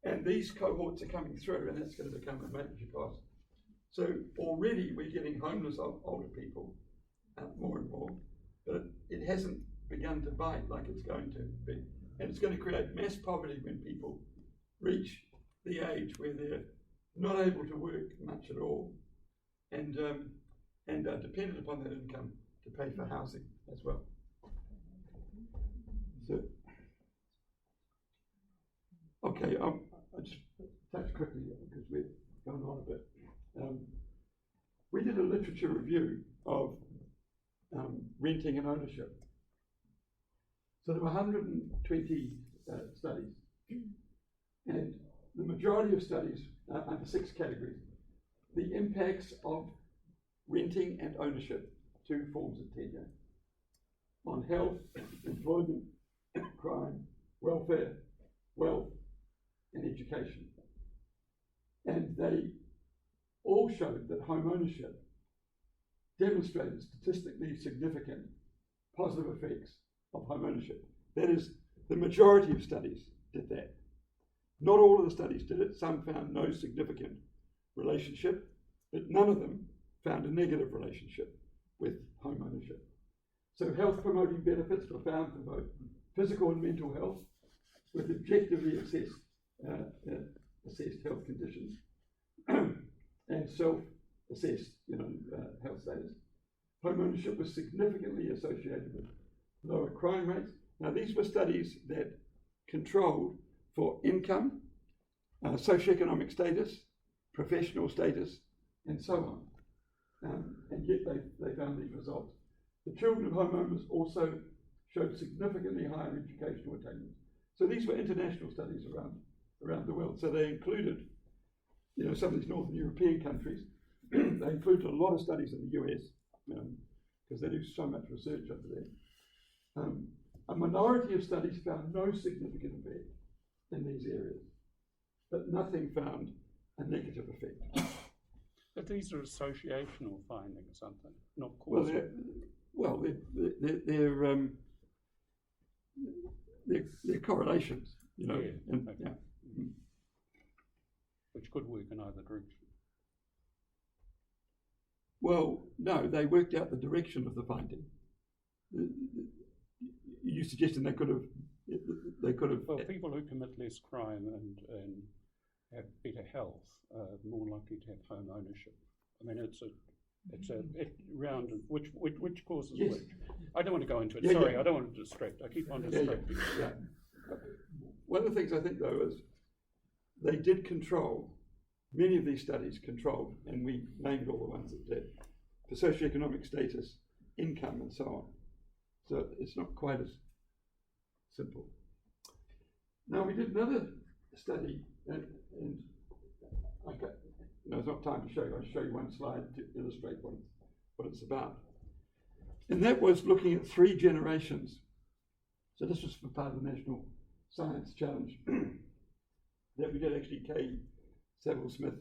And these cohorts are coming through, and that's going to become a major cost. So already we're getting homeless older people more and more, but it hasn't begun to bite like it's going to be. And it's going to create mass poverty when people reach the age where they're not able to work much at all, and are dependent upon that income to pay for housing as well. So, okay, I'll just touch quickly because we've gone on a bit. We did a literature review of renting and ownership. So there were 120 studies, and the majority of studies under 6 categories. The impacts of renting and ownership, 2 forms of tenure, on health, employment, crime, welfare, wealth, and education. And they all showed that home ownership demonstrated statistically significant positive effects of home ownership. That is, the majority of studies did that. Not all of the studies did it. Some found no significant relationship, but none of them found a negative relationship with home ownership. So health promoting benefits were found for both physical and mental health, with objectively assessed health conditions and self-assessed health status. Home ownership was significantly associated with lower crime rates. Now these were studies that controlled for income, socioeconomic status, professional status, and so on. And yet they found these results. The children of homeowners also showed significantly higher educational attainment. So these were international studies around the world. So they included, some of these Northern European countries. They included a lot of studies in the US, because they do so much research over there. A minority of studies found no significant effect in these areas, but nothing found a negative effect. But these are associational findings, aren't they? Not causal. They're correlations, Yeah, and, okay. Which could work in either direction. Well, no, they worked out the direction of the finding. You suggesting they could have. Well, people who commit less crime and have better health are more likely to have home ownership. I mean, it's a round of which causes Yes. which. I don't want to go into it. Yeah, Sorry, yeah. I don't want to distract. I keep on distracting. Yeah. One of the things I think though is they did control. Many of these studies controlled, and we named all the ones that did, for socioeconomic status, income, and so on. So it's not quite as simple. Now we did another study, and it's not time to show you. I'll show you one slide to illustrate what it's about. And that was looking at 3 generations. So this was for part of the National Science Challenge that we did. Actually, Kay Saville Smith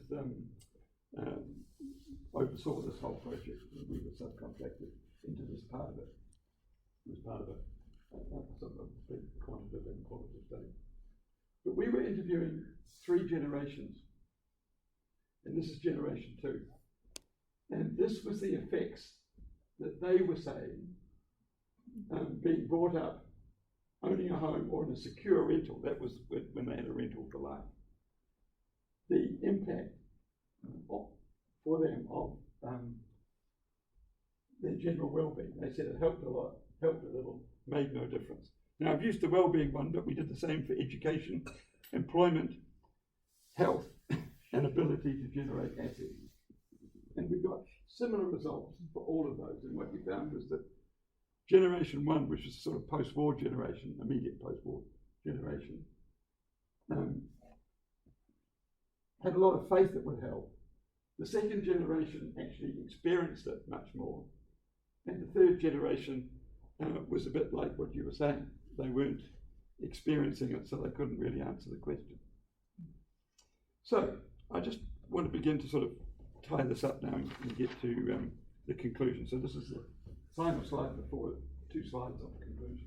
oversaw this whole project, and we were subcontracted into this part of it. It was part of a sort of a big quantitative and qualitative study. But we were interviewing 3 generations, and this is generation 2. And this was the effects that they were saying, being brought up, owning a home or in a secure rental. That was when they had a rental for life. The impact for them of their general well-being. They said it helped a lot, helped a little, made no difference. Now, I've used the well-being one, but we did the same for education, employment, health, and ability to generate assets. And we got similar results for all of those. And what we found was that generation 1, which was sort of post-war generation, immediate post-war generation, had a lot of faith that would help. The second generation actually experienced it much more. And the third generation was a bit like what you were saying. They weren't experiencing it, so they couldn't really answer the question. So I just want to begin to sort of tie this up now and get to the conclusion. So this is the final slide before 2 slides of the conclusion.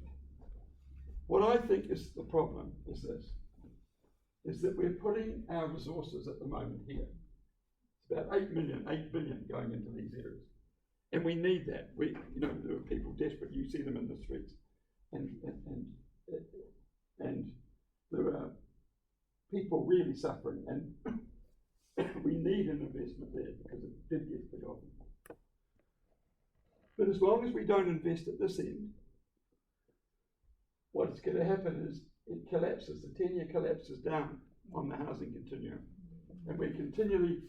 What I think is the problem is this, is that we're putting our resources at the moment here. It's about 8 billion going into these areas. And we need that. There are people desperate. You see them in the streets. And there are people really suffering. And we need an investment there because it did get forgotten. But as long as we don't invest at this end, what's going to happen is it collapses. The 10-year collapses down on the housing continuum. And we're continually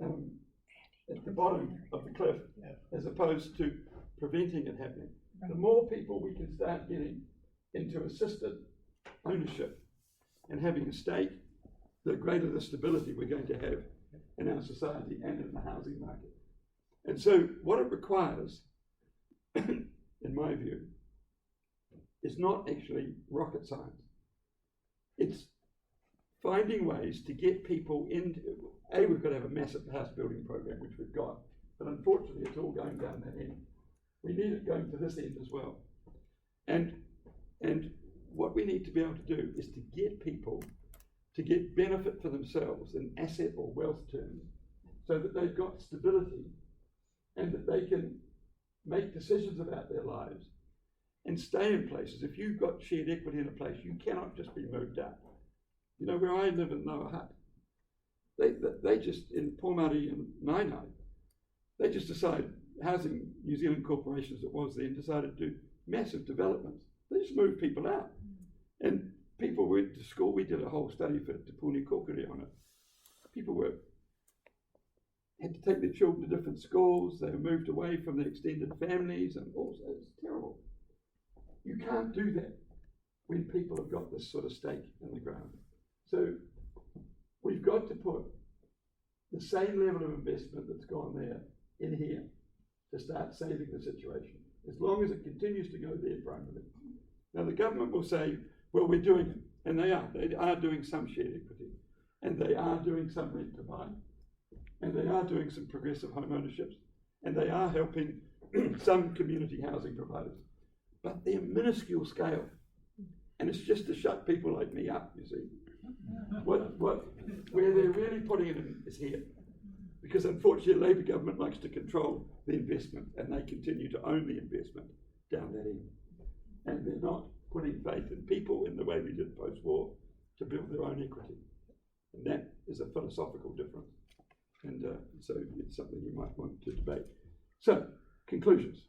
at the bottom of the cliff as opposed to preventing it happening. The more people we can start getting into assisted ownership and having a stake, the greater the stability we're going to have in our society and in the housing market. And so what it requires, in my view, is not actually rocket science. It's finding ways to get people into, we've got to have a massive house building program, which we've got, but unfortunately it's all going down that end. We need it going to this end as well. And what we need to be able to do is to get people to get benefit for themselves in asset or wealth terms, so that they've got stability and that they can make decisions about their lives and stay in places. If you've got shared equity in a place, you cannot just be moved up. You know, where I live in Noah Hut, they just, in Pomari and Nainai, they just decided, Housing New Zealand corporations it was then, decided to do massive developments. They just moved people out. And people went to school. We did a whole study for Te Puni Kokore on it. People had to take their children to different schools. They were moved away from their extended families, and also it's terrible. You can't do that when people have got this sort of stake in the ground. So we've got to put the same level of investment that's gone there in here to start saving the situation, as long as it continues to go there primarily. Now the government will say, well, we're doing it, and they are doing some shared equity, and they are doing some rent to buy, and they are doing some progressive home ownerships, and they are helping some community housing providers, but they're minuscule scale, and it's just to shut people like me up, you see. Where they're really putting it in is here, because unfortunately the Labour government likes to control the investment, and they continue to own the investment down that end, and they're not putting faith in people in the way we did post-war to build their own equity, and that is a philosophical difference, and so it's something you might want to debate. So, conclusions.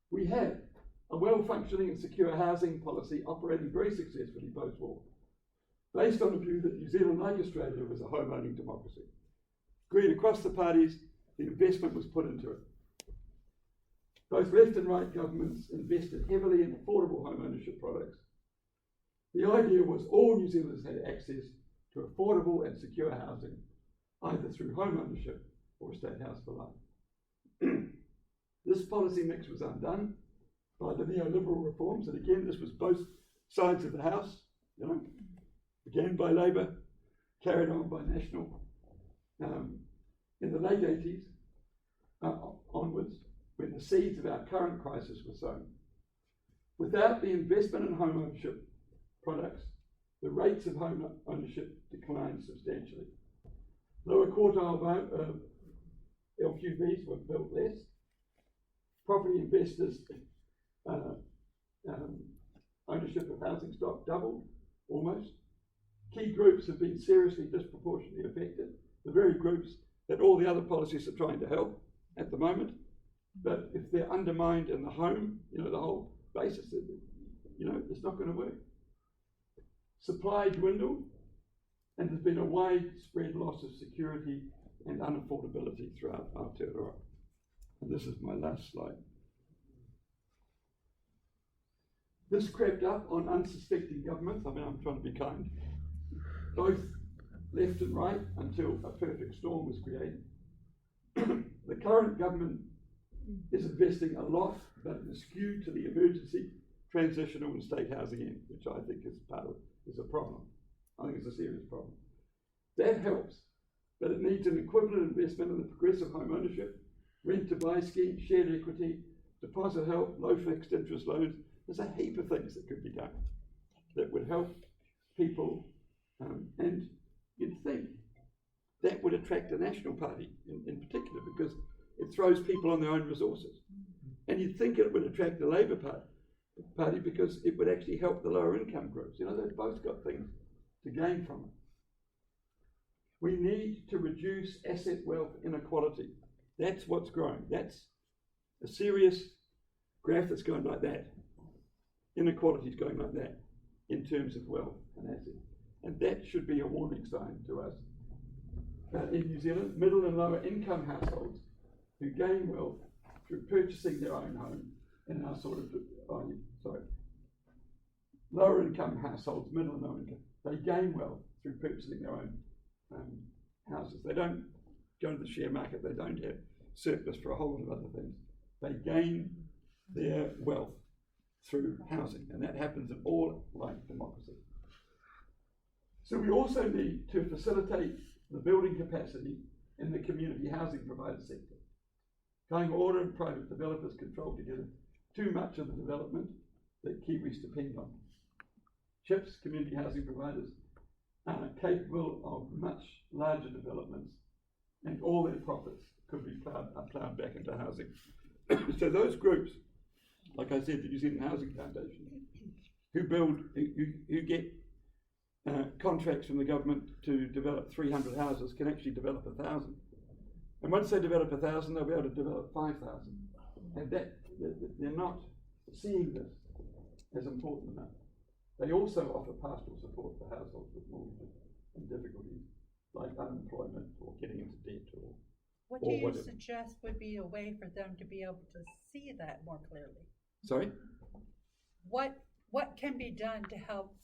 We have a well-functioning and secure housing policy operating very successfully post-war, based on the view that New Zealand, like Australia, was a home-owning democracy. Agreed across the parties, the investment was put into it. Both left and right governments invested heavily in affordable home ownership products. The idea was all New Zealanders had access to affordable and secure housing, either through home ownership or a state house for life. This policy mix was undone by the neoliberal reforms, and again, this was both sides of the house, you know, again by Labour, carried on by National. In the late 80s onwards, when the seeds of our current crisis were sown, without the investment in home ownership products, the rates of home ownership declined substantially. Lower quartile LQVs were built less. Property investors' ownership of housing stock doubled, almost. Key groups have been seriously disproportionately affected, the very groups that all the other policies are trying to help at the moment. But if they're undermined in the home, you know, the whole basis, you know, it's not going to work. Supply dwindled, and there's been a widespread loss of security and unaffordability throughout Aotearoa. And this is my last slide. This crept up on unsuspecting governments. I mean, I'm trying to be kind. Both left and right, until a perfect storm was created. The current government is investing a lot, but it is skewed to the emergency, transitional and state housing end, which I think is a problem. I think it's a serious problem. That helps, but it needs an equivalent investment in the progressive home ownership, rent to buy scheme, shared equity, deposit help, low fixed interest loans. There's a heap of things that could be done that would help people, and you'd think that would attract the National Party in particular, because it throws people on their own resources. And you'd think it would attract the Labour Party because it would actually help the lower income groups. You know, they've both got things to gain from it. We need to reduce asset wealth inequality. That's what's growing. That's a serious graph that's going like that. Inequality is going like that in terms of wealth and assets. And that should be a warning sign to us. In New Zealand, middle and lower income households who gain wealth through purchasing their own home in our sort of, lower income households, middle and low income, they gain wealth through purchasing their own houses. They don't go to the share market, they don't have surplus for a whole lot of other things. They gain their wealth through housing, and that happens in all like democracy. So we also need to facilitate the building capacity in the community housing provider sector. Kāinga Ora and private developers control together too much of the development that Kiwis depend on. CHIPS, community housing providers, are capable of much larger developments, and all their profits could be ploughed back into housing. So those groups, like I said, the New Zealand Housing Foundation, who get contracts from the government to develop 300 houses, can actually develop 1,000. And once they develop 1,000, they'll be able to develop 5,000. And that they're not seeing this as important enough. They also offer pastoral support for households with mortgages and difficulties like unemployment or getting into debt or what do you suggest would be a way for them to be able to see that more clearly? Sorry? What can be done to help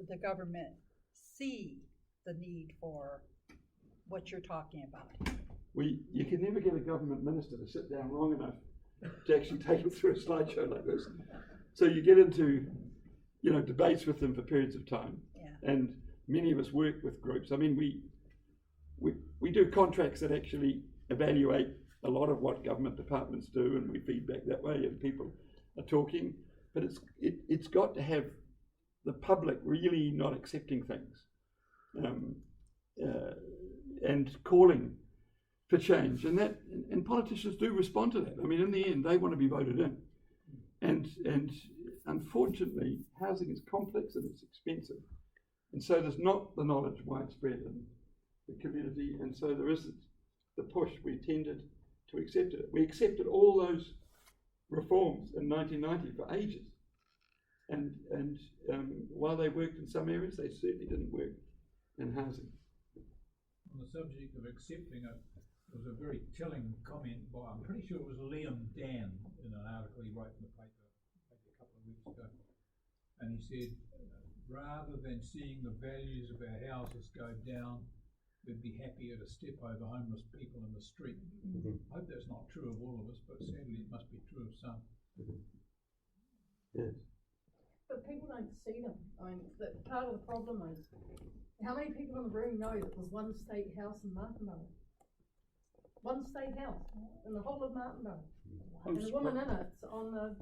the government see the need for what you're talking about? You can never get a government minister to sit down long enough to actually take them through a slideshow like this. So you get into, debates with them for periods of time. Yeah. And many of us work with groups. I mean, we do contracts that actually evaluate a lot of what government departments do, and we feedback that way, and people are talking. But it's got to have the public really not accepting things and calling for change, and politicians do respond to that. I mean, in the end, they want to be voted in, and unfortunately, housing is complex and it's expensive, and so there's not the knowledge widespread in the community, and so there isn't the push. We tended to accept it. We accepted all those reforms in 1990 for ages, and while they worked in some areas, they certainly didn't work in housing. On the subject of accepting it, there was a very telling comment by, I'm pretty sure it was Liam Dan, in an article he wrote in the paper maybe a couple of weeks ago, and he said, rather than seeing the values of our houses go down, we'd be happier to step over homeless people in the street. I hope that's not true of all of us, but sadly it must be true of some. Yes. But people don't see them. I mean, part of the problem is, how many people in the room know that there's one state house in Martinborough? One state house in the whole of Martinborough. And the woman in it's on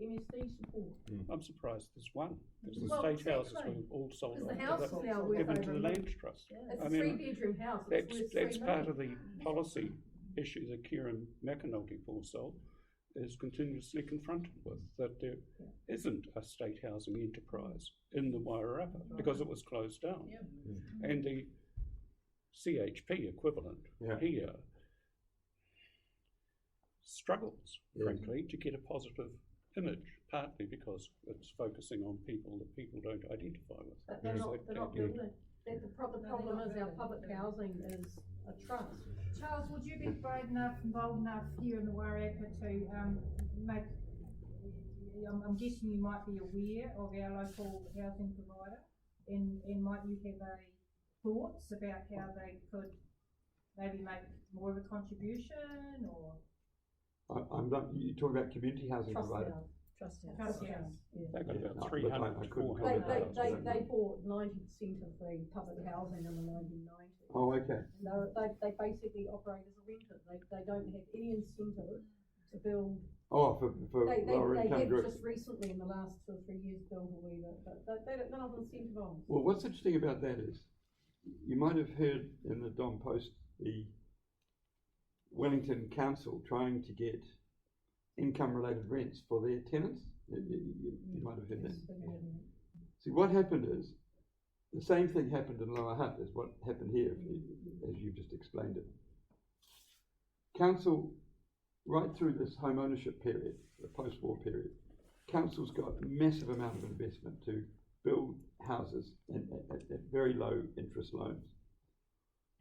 MSD support. I'm surprised there's one, because the Well, state houses exactly. were all sold Because off, the house is now worth given to over the $1 land million. trust. It's I a mean, 3-bedroom house. That's part of the policy issue that Kieran McAnulty foresaw, is continuously confronted with, that there isn't a state housing enterprise in the Wairarapa because it was closed down. And the CHP equivalent here struggles, frankly, to get a positive image, partly because it's focusing on people that people don't identify with. But they're not building. The problem is our public housing is a trust. Charles, would you be brave enough and bold enough here in the Wairarapa to make, I'm guessing you might be aware of our local housing provider, and might you have thoughts about how they could maybe make more of a contribution, or? I'm not, you're talking about community housing provider? Trust Trust house. house. They've got about But 300 I to couldn't 400 comment. houses. They bought 90% of the public housing in the 1990s. Oh, okay. They basically operate as a renter. They don't have any incentive to build. Oh, for lower They income have groups. just recently, in the last 2 or 3 years, built a wee bit, but they're not incentivized. Well, what's interesting about that is, you might have heard in the Dom Post the Wellington Council trying to get income-related rents for their tenants. You might have heard that. See, what happened is, the same thing happened in Lower Hutt as what happened here, as you've just explained it. Council, right through this home ownership period, the post-war period, council's got a massive amount of investment to build houses at very low interest loans.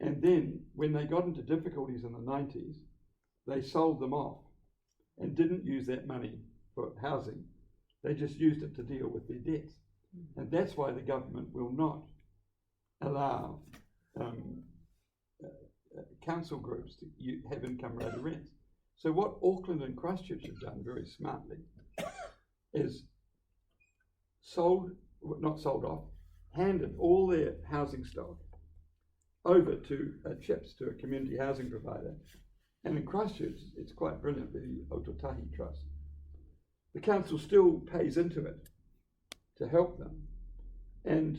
And then, when they got into difficulties in the 90s, they sold them off and didn't use that money for housing. They just used it to deal with their debts. And that's why the government will not allow council groups to have income-related rents. So what Auckland and Christchurch have done very smartly is handed all their housing stock over to CHIPS, to a community housing provider. And in Christchurch, it's quite brilliant, the Ototahi Trust. The council still pays into it to help them. And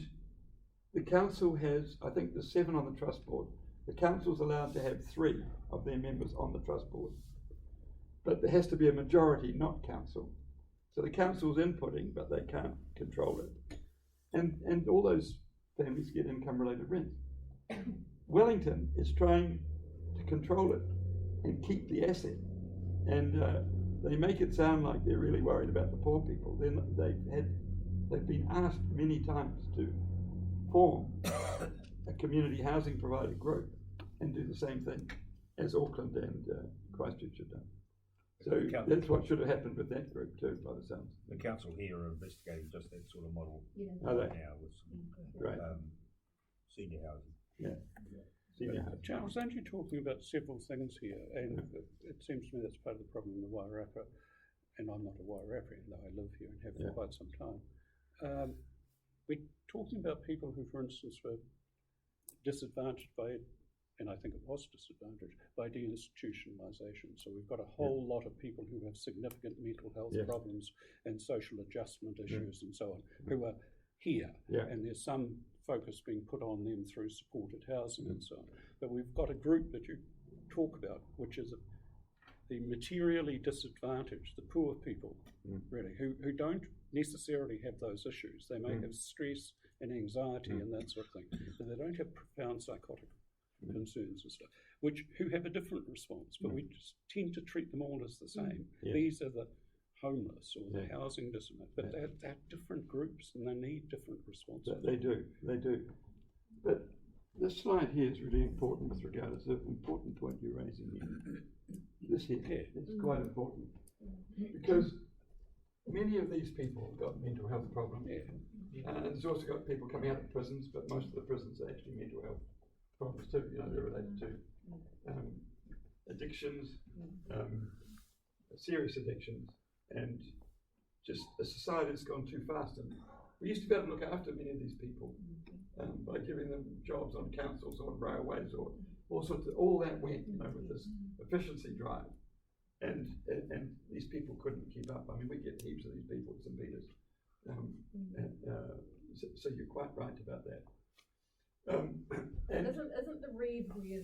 the council has, I think there's 7 on the trust board. The council's allowed to have 3 of their members on the trust board. But there has to be a majority, not council. So the council's inputting, but they can't control it. And all those families get income-related rents. Wellington is trying to control it and keep the asset. And they make it sound like they're really worried about the poor people. They've been asked many times to form a community housing provider group and do the same thing as Auckland and Christchurch have done. So that's what should have happened with that group too, by the sounds. The council here are investigating just that sort of model Are they? now with some Right. senior housing. Yeah. Senior housing. Charles, aren't you talking about several things here? And it seems to me that's part of the problem in the Wairarapa, and I'm not a Wairarapian, though I live here and have for quite some time. We're talking about people who, for instance, were disadvantaged by, and I think it was disadvantaged, by deinstitutionalisation. So we've got a whole lot of people who have significant mental health problems and social adjustment issues and so on, who are here. And there's some focus being put on them through supported housing and so on. But we've got a group that you talk about, which is the materially disadvantaged, the poor people, really, who don't necessarily have those issues. They may have stress and anxiety and that sort of thing, but they don't have profound psychotic concerns and stuff, who have a different response, but we just tend to treat them all as the same. These are the homeless or the housing disadvantaged, but they're different groups and they need different responses. They do. But this slide here is really important with regard to the important point you're raising here. This here is quite important because many of these people have got mental health problems And there's also got people coming out of prisons, but most of the prisons are actually mental health problems too. You know, they're related to addictions, serious addictions, and just the society has gone too fast. And we used to be able to look after many of these people by giving them jobs on councils or on railways or all sorts of, all that went, you know, with this efficiency drive. And these people couldn't keep up. I mean, we get heaps of these people at St. Peter's. So you're quite right about that. And isn't the red where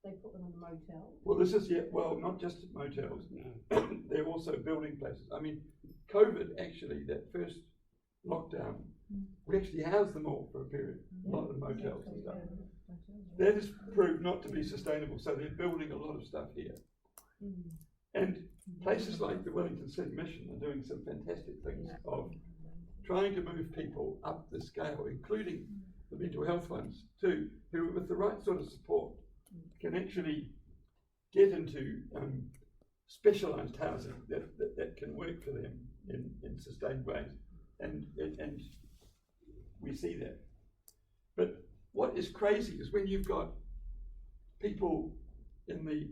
they put them in a motel? Well, this is, not just motels. They're also building places. I mean, COVID actually, that first lockdown, we actually housed them all for a period, a lot of motels and stuff. That has proved not to be sustainable, so they're building a lot of stuff here. And places like the Wellington City Mission are doing some fantastic things of trying to move people up the scale, including the mental health ones too, who with the right sort of support can actually get into specialised housing that can work for them in sustained ways. And we see that. But what is crazy is when you've got people in the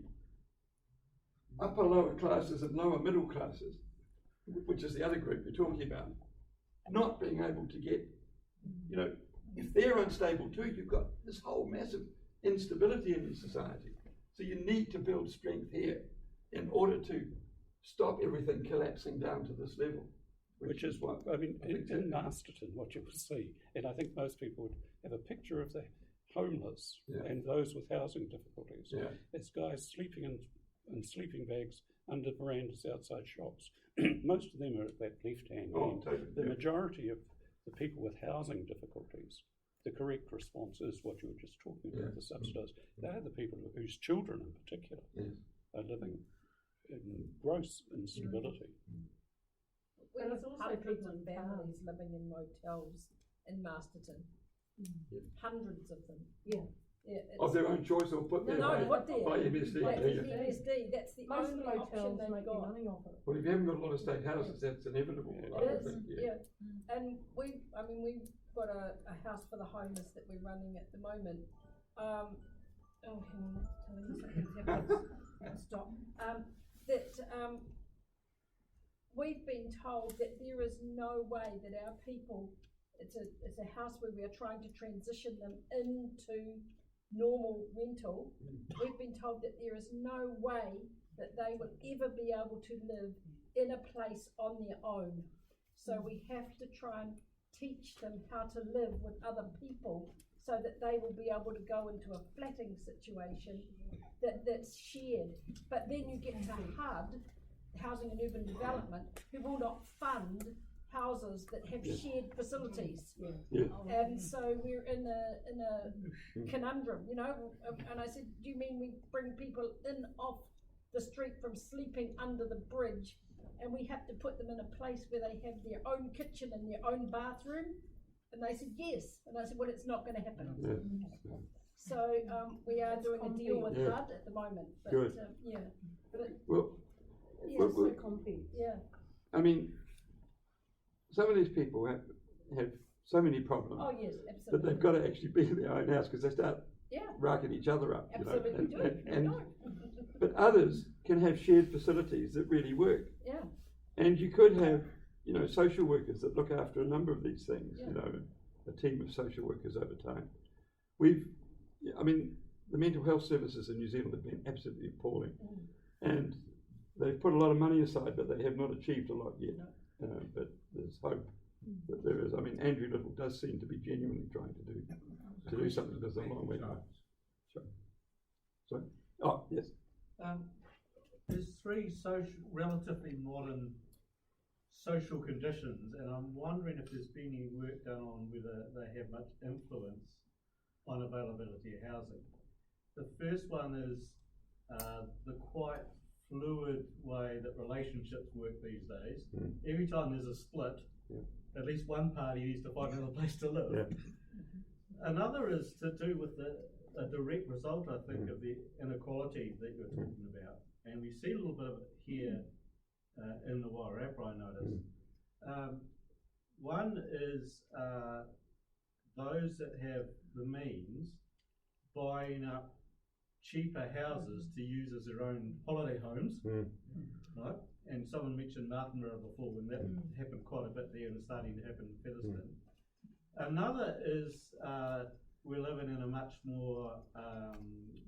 upper lower classes and lower middle classes, which is the other group you're talking about, not being able to get, you know, if they're unstable too, you've got this whole massive instability in your society. So you need to build strength here in order to stop everything collapsing down to this level. Which is what, I mean, in Masterton, what you will see, and I think most people would have a picture of the homeless and those with housing difficulties. It's guys sleeping in sleeping bags under verandas outside shops. Most of them are at that left-hand end. Totally, the majority of the people with housing difficulties, the correct response is what you were just talking about, the subsidised. They're the people whose children in particular are living in gross instability. But it's also Hundreds people of in families living in motels in Masterton. Hundreds of them. Of their own choice or put there by MSD. MSD, that's the most only of the option motels they've make got. money off it. Well, if you haven't got a lot of state houses, that's inevitable. It is, And we've got a house for the homeless that we're running at the moment. Hang on, I'm telling you something. Stop. We've been told that there is no way that our people, it's a house where we are trying to transition them into normal rental. We've been told that there is no way that they will ever be able to live in a place on their own. So we have to try and teach them how to live with other people so that they will be able to go into a flatting situation that's shared. But then you get to HUD, Housing and Urban Development, who will not fund houses that have shared facilities. And so we're in a conundrum, you know. And I said, do you mean we bring people in off the street from sleeping under the bridge, and we have to put them in a place where they have their own kitchen and their own bathroom? And they said yes. And I said, well, it's not going to happen. So we are doing a deal with HUD at the moment. But, Good. So complex. I mean, some of these people have so many problems. Oh yes, absolutely. That they've got to actually be in their own house because they start racking each other up. Absolutely, you know, but others can have shared facilities that really work. And you could have, you know, social workers that look after a number of these things. You know, a team of social workers over time. I mean, the mental health services in New Zealand have been absolutely appalling, and they've put a lot of money aside, but they have not achieved a lot yet. But there's hope that there is. I mean, Andrew Little does seem to be genuinely trying to do something. There's a long way to go. Sorry. Oh, yes. There's three relatively modern social conditions, and I'm wondering if there's been any work done on whether they have much influence on availability of housing. The first one is the quite fluid way that relationships work these days. Every time there's a split, at least one party needs to find another place to live. Another is to do with a direct result, I think, of the inequality that you're talking about. And we see a little bit of it here in the Wairarapa, I noticed. One is those that have the means buying up cheaper houses to use as their own holiday homes, right? And someone mentioned Martinborough before, and that happened quite a bit there and starting to happen in Featherston. Another is we're living in a much more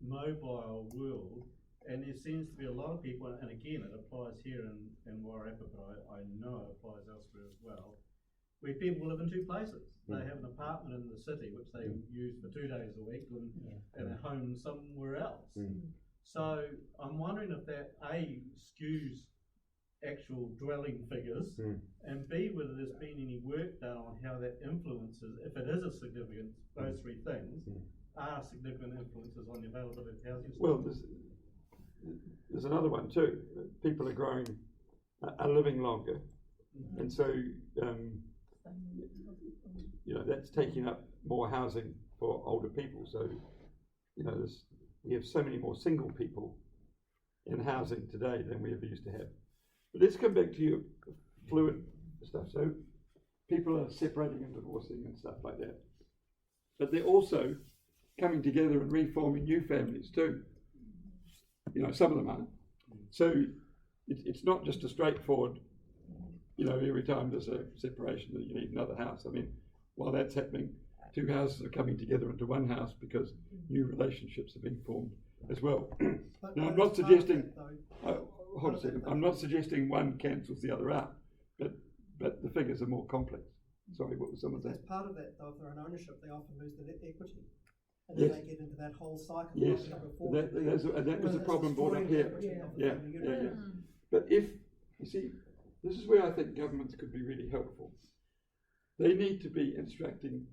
mobile world, and there seems to be a lot of people, and again it applies here in Wairarapa, but I know it applies elsewhere as well, where people live in two places. They have an apartment in the city which they use for 2 days a week and a home somewhere else. So I'm wondering if that A, skews actual dwelling figures, and B, whether there's been any work done on how that influences, if it is a significant, those three things are significant influences on the availability of housing. Well, there's another one too. People are living longer, and so that's taking up more housing for older people. So we have so many more single people in housing today than we ever used to have. But let's come back to your fluid stuff. So people are separating and divorcing and stuff like that, but they're also coming together and reforming new families too. Some of them are. So it's not just a straightforward, every time there's a separation that you need another house. I mean, while that's happening, two houses are coming together into one house because new relationships are being formed as well. Now, I'm not suggesting, hold a second, I'm not suggesting one cancels the other out, but the figures are more complex. Sorry, what was some of that? As part of that, though, if they're in ownership, they often lose the net equity. And then they get into that whole cycle. Yes, that was a problem brought up here. Yeah. But you see, this is where I think governments could be really helpful. They need to be instructing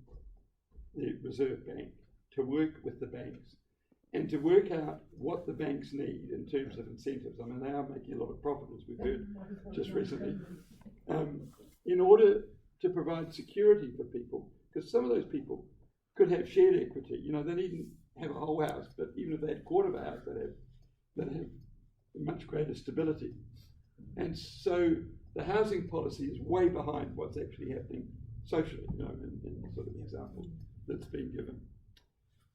the Reserve Bank to work with the banks and to work out what the banks need in terms of incentives. I mean, they are making a lot of profit, as we've heard just recently, in order to provide security for people, because some of those people could have shared equity. They needn't have a whole house, but even if they had a quarter of a house, they'd have much greater stability. And so the housing policy is way behind what's actually happening socially, in the sort of example that's been given.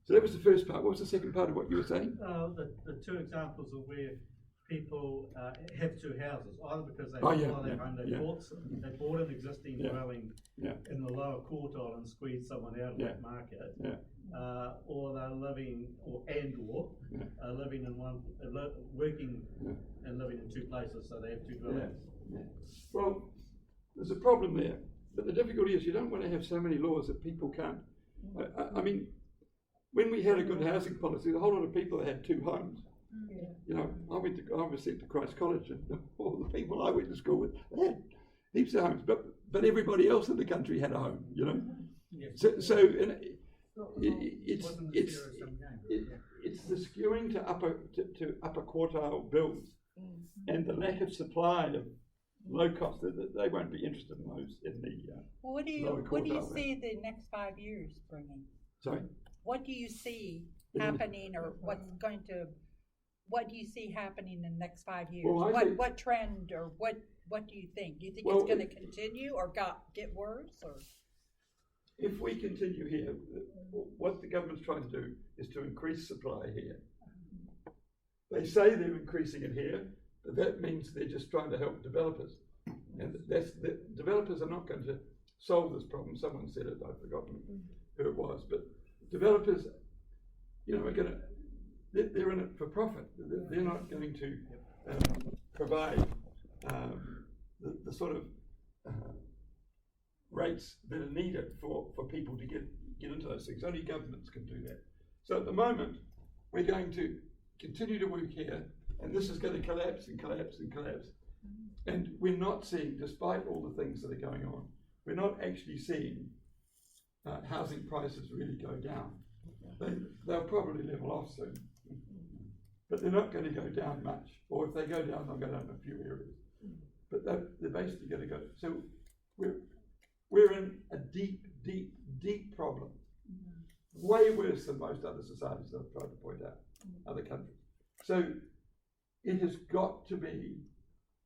So that was the first part. What was the second part of what you were saying? The two examples of where people have two houses, either because they bought an existing dwelling in the lower quartile and squeezed someone out of that market, or they're living, living in one, working and living in two places, so they have two dwellings. Well, there's a problem there, but the difficulty is you don't want to have so many laws that people can't. I mean, when we had a good housing policy, a whole lot of people had two homes. I was sent to Christ College, and all the people I went to school with had heaps of homes, but everybody else in the country had a home. So it's the skewing to upper quartile builds and the lack of supply of low cost that they won't be interested in those in the what do you see the next 5 years bringing? Sorry? What do you see happening, or what do you see happening in the next 5 years? Well, what trend, or what do you think? Do you think it's going to continue or get worse? Or if we continue here, what the government's trying to do is to increase supply here. They say they're increasing it here, but that means they're just trying to help developers. And the developers are not going to solve this problem. Someone said it, I've forgotten who it was, but developers, are going to, they're in it for profit. They're not going to provide the sort of rates that are needed for people to get into those things. Only governments can do that. So at the moment, we're going to continue to work here, and this is going to collapse and collapse and collapse. And we're not seeing, despite all the things that are going on, we're not actually seeing housing prices really go down. They'll probably level off soon, but they're not going to go down much. Or if they go down, they'll go down in a few areas. But they're basically going to go. So we're in a deep, deep, deep problem. Way worse than most other societies I've tried to point out, other countries. So it has got to be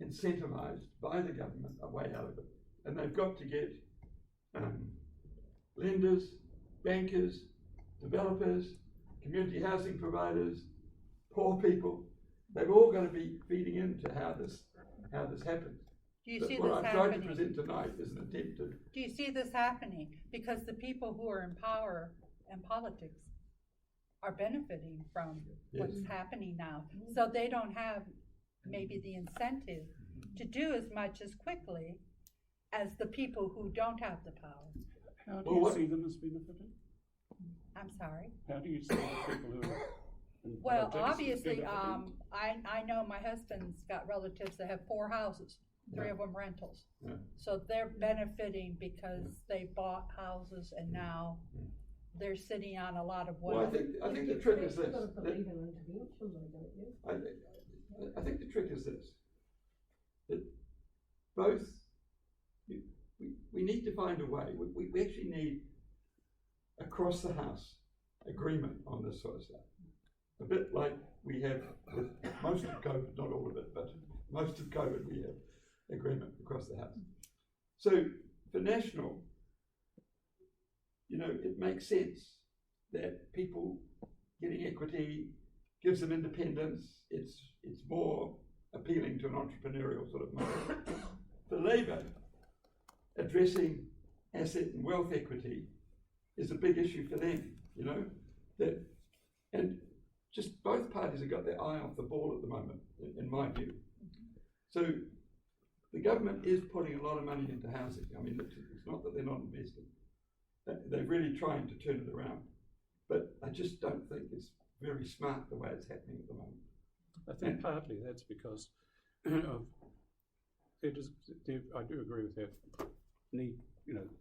incentivized by the government a way out of it. And they've got to get lenders, bankers, developers, community housing providers, poor people. They've all got to be feeding into how this happens. Do you But see what this I've tried to happening? present tonight is an attempt to. Do you see this happening? Because the people who are in power and politics are benefiting from what's happening now. So they don't have maybe the incentive to do as much as quickly as the people who don't have the power. How do you see them as benefiting? I'm sorry? How do you see the people who are in Well, politics as obviously, benefiting? I know my husband's got relatives that have 4 houses, 3 of them rentals. Yeah. So they're benefiting because they bought houses and now they're sitting on a lot of wealth. Well, I think the trick is this. You've got to believe in intervention though, don't you? I think the trick is this, that both, we need to find a way, we actually need across the house agreement on this sort of stuff. A bit like we have with most of COVID, not all of it, but most of COVID we have agreement across the house. So for national, it makes sense that people getting equity gives them independence. It's more appealing to an entrepreneurial sort of model. For Labour, addressing asset and wealth equity is a big issue for them, and just both parties have got their eye off the ball at the moment, in my view. So the government is putting a lot of money into housing. I mean, it's not that they're not investing. They're really trying to turn it around. But I just don't think it's very smart the way it's happening at the moment. I think partly that's because of I do agree with that need,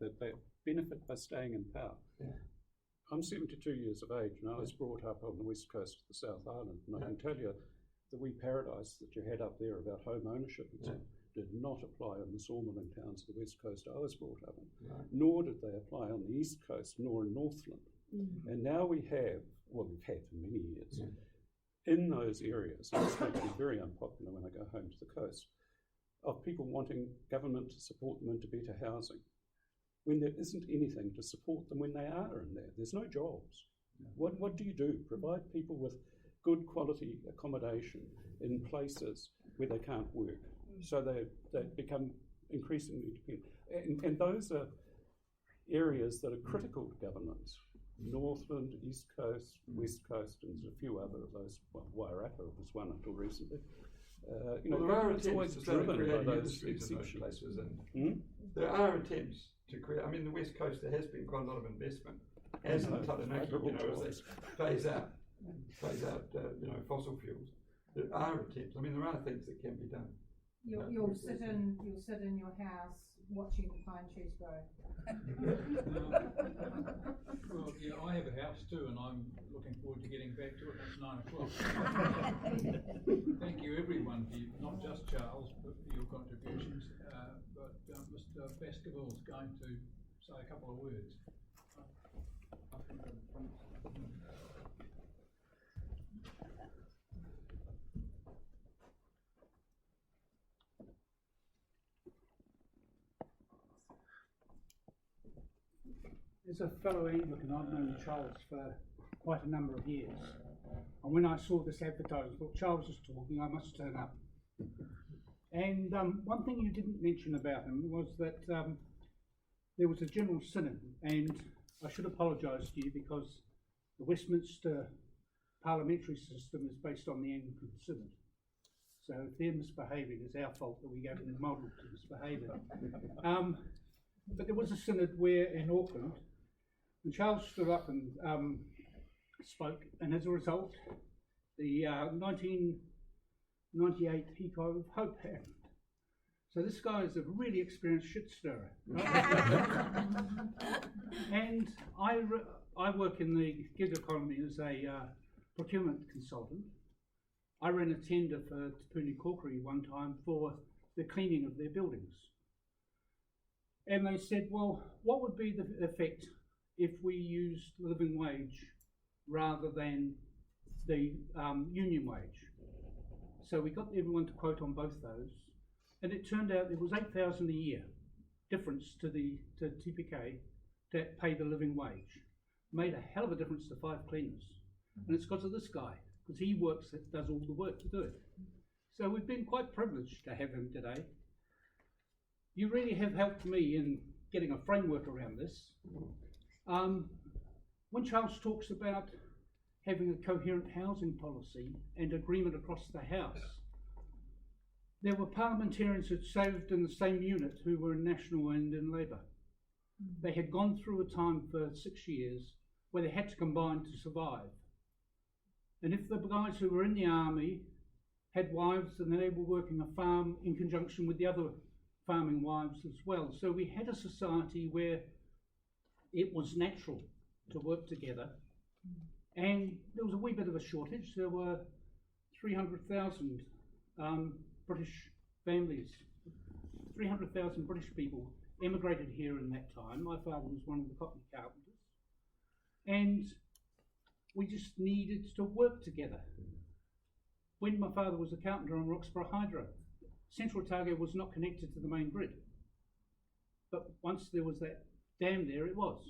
that they benefit by staying in power. Yeah. I'm 72 years of age and I was brought up on the west coast of the South Island, and I can tell you the wee paradise that you had up there about home ownership and so did not apply in the sawmilling towns of the west coast I was brought up in, nor did they apply on the east coast nor in Northland. And now we've had for many years, in those areas, and this makes me very unpopular when I go home to the coast, of people wanting government to support them into better housing, when there isn't anything to support them when they are in there. There's no jobs. What do you do? Provide people with good quality accommodation in places where they can't work, so they become increasingly dependent. And those are areas that are critical to governments. Northland, East Coast, West Coast, and there's a few other of those. Well, Wairarapa was one until recently. There are it's always attempts to driven by create those industries in those exceptions. places, and there are attempts to create. I mean, the West Coast, there has been quite a lot of investment, as in Taranaki, as they phase out, fossil fuels. There are attempts. I mean, there are things that can be done. You'll sit in your house watching the pine trees grow. Well, yeah, I have a house too, and I'm looking forward to getting back to it. It's 9 o'clock. Thank you, everyone, not just Charles, but for your contributions. But Mr. Baskerville's going to say a couple of words. As a fellow Anglican, I've known Charles for quite a number of years. And when I saw this advertisement, I thought, Charles is talking, I must turn up. And one thing you didn't mention about him was that there was a general synod, and I should apologise to you because the Westminster parliamentary system is based on the Anglican synod. So if they're misbehaving, it's our fault that we go to the model to misbehaving. But there was a synod where in Auckland, and Charles stood up and spoke, and as a result, the 1998 Pico of Hope happened. So this guy is a really experienced shit stirrer. And I work in the gig economy as a procurement consultant. I ran a tender for Te Puni Kōkiri one time for the cleaning of their buildings. And they said, well, what would be the effect if we used living wage rather than the union wage? So we got everyone to quote on both those, and it turned out it was $8,000 a year difference to TPK to pay the living wage. Made a hell of a difference to 5 cleaners. And it's because of this guy, because he does all the work to do it. So we've been quite privileged to have him today. You really have helped me in getting a framework around this. When Charles talks about having a coherent housing policy and agreement across the House, there were parliamentarians who served in the same unit who were in National and in Labour. They had gone through a time for 6 years where they had to combine to survive. And if the guys who were in the army had wives, then they were working a farm in conjunction with the other farming wives as well. So we had a society where it was natural to work together. And there was a wee bit of a shortage. There were 300,000 British families, 300,000 British people emigrated here in that time. My father was one of the cotton carpenters. And we just needed to work together. When my father was a carpenter on Roxburgh Hydro, Central Otago was not connected to the main grid. But once there was that dam there, it was.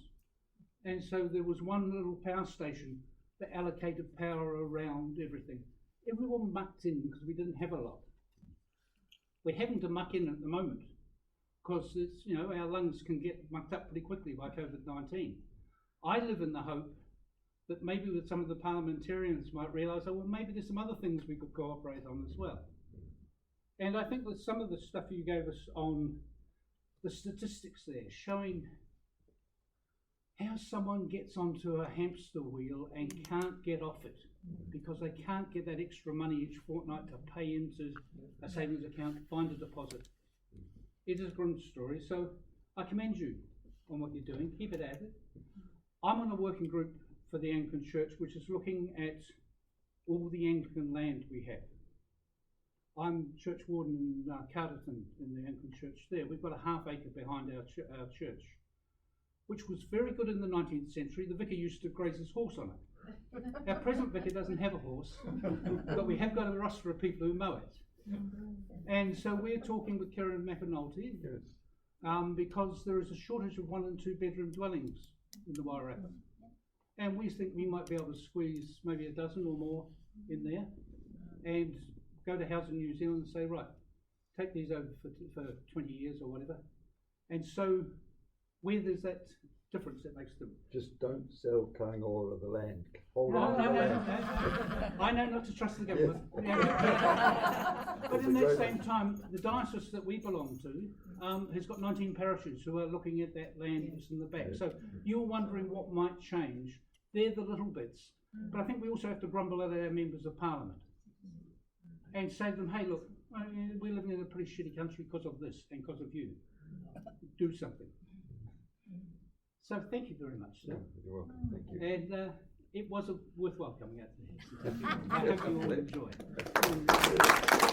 And so there was one little power station that allocated power around everything. Everyone mucked in because we didn't have a lot. We're having to muck in at the moment because it's, you know, our lungs can get mucked up pretty quickly by COVID-19. I live in the hope that maybe with some of the parliamentarians might realise, oh, well, maybe there's some other things we could cooperate on as well. And I think that some of the stuff you gave us on the statistics there, showing how someone gets onto a hamster wheel and can't get off it because they can't get that extra money each fortnight to pay into a savings account, find a deposit. It is a grim story, so I commend you on what you're doing. Keep it at it. I'm on a working group for the Anglican Church, which is looking at all the Anglican land we have. I'm church warden in Carterton in the Anglican Church there. We've got a half acre behind our church, which was very good in the 19th century. The vicar used to graze his horse on it. Our present vicar doesn't have a horse, but we have got a roster of people who mow it. And so we're talking with Karen McAnulty because there is a shortage of 1 and 2 bedroom dwellings in the Wairarapa. And we think we might be able to squeeze maybe a dozen or more in there and go to Housing New Zealand and say, right, take these over for 20 years or whatever. And so where there's that difference, that makes them. Just don't sell Kaingaora the land. Hold No. on. I know not to trust the government. But in that same time, the diocese that we belong to has got 19 parishes who are looking at that land that's in the back. So you're wondering what might change. They're the little bits. But I think we also have to grumble at our members of parliament and say to them, hey, look, we're living in a pretty shitty country because of this and because of you. Do something. So thank you very much, sir. You're welcome. Thank you. And it was worthwhile coming out there. I hope you all enjoy.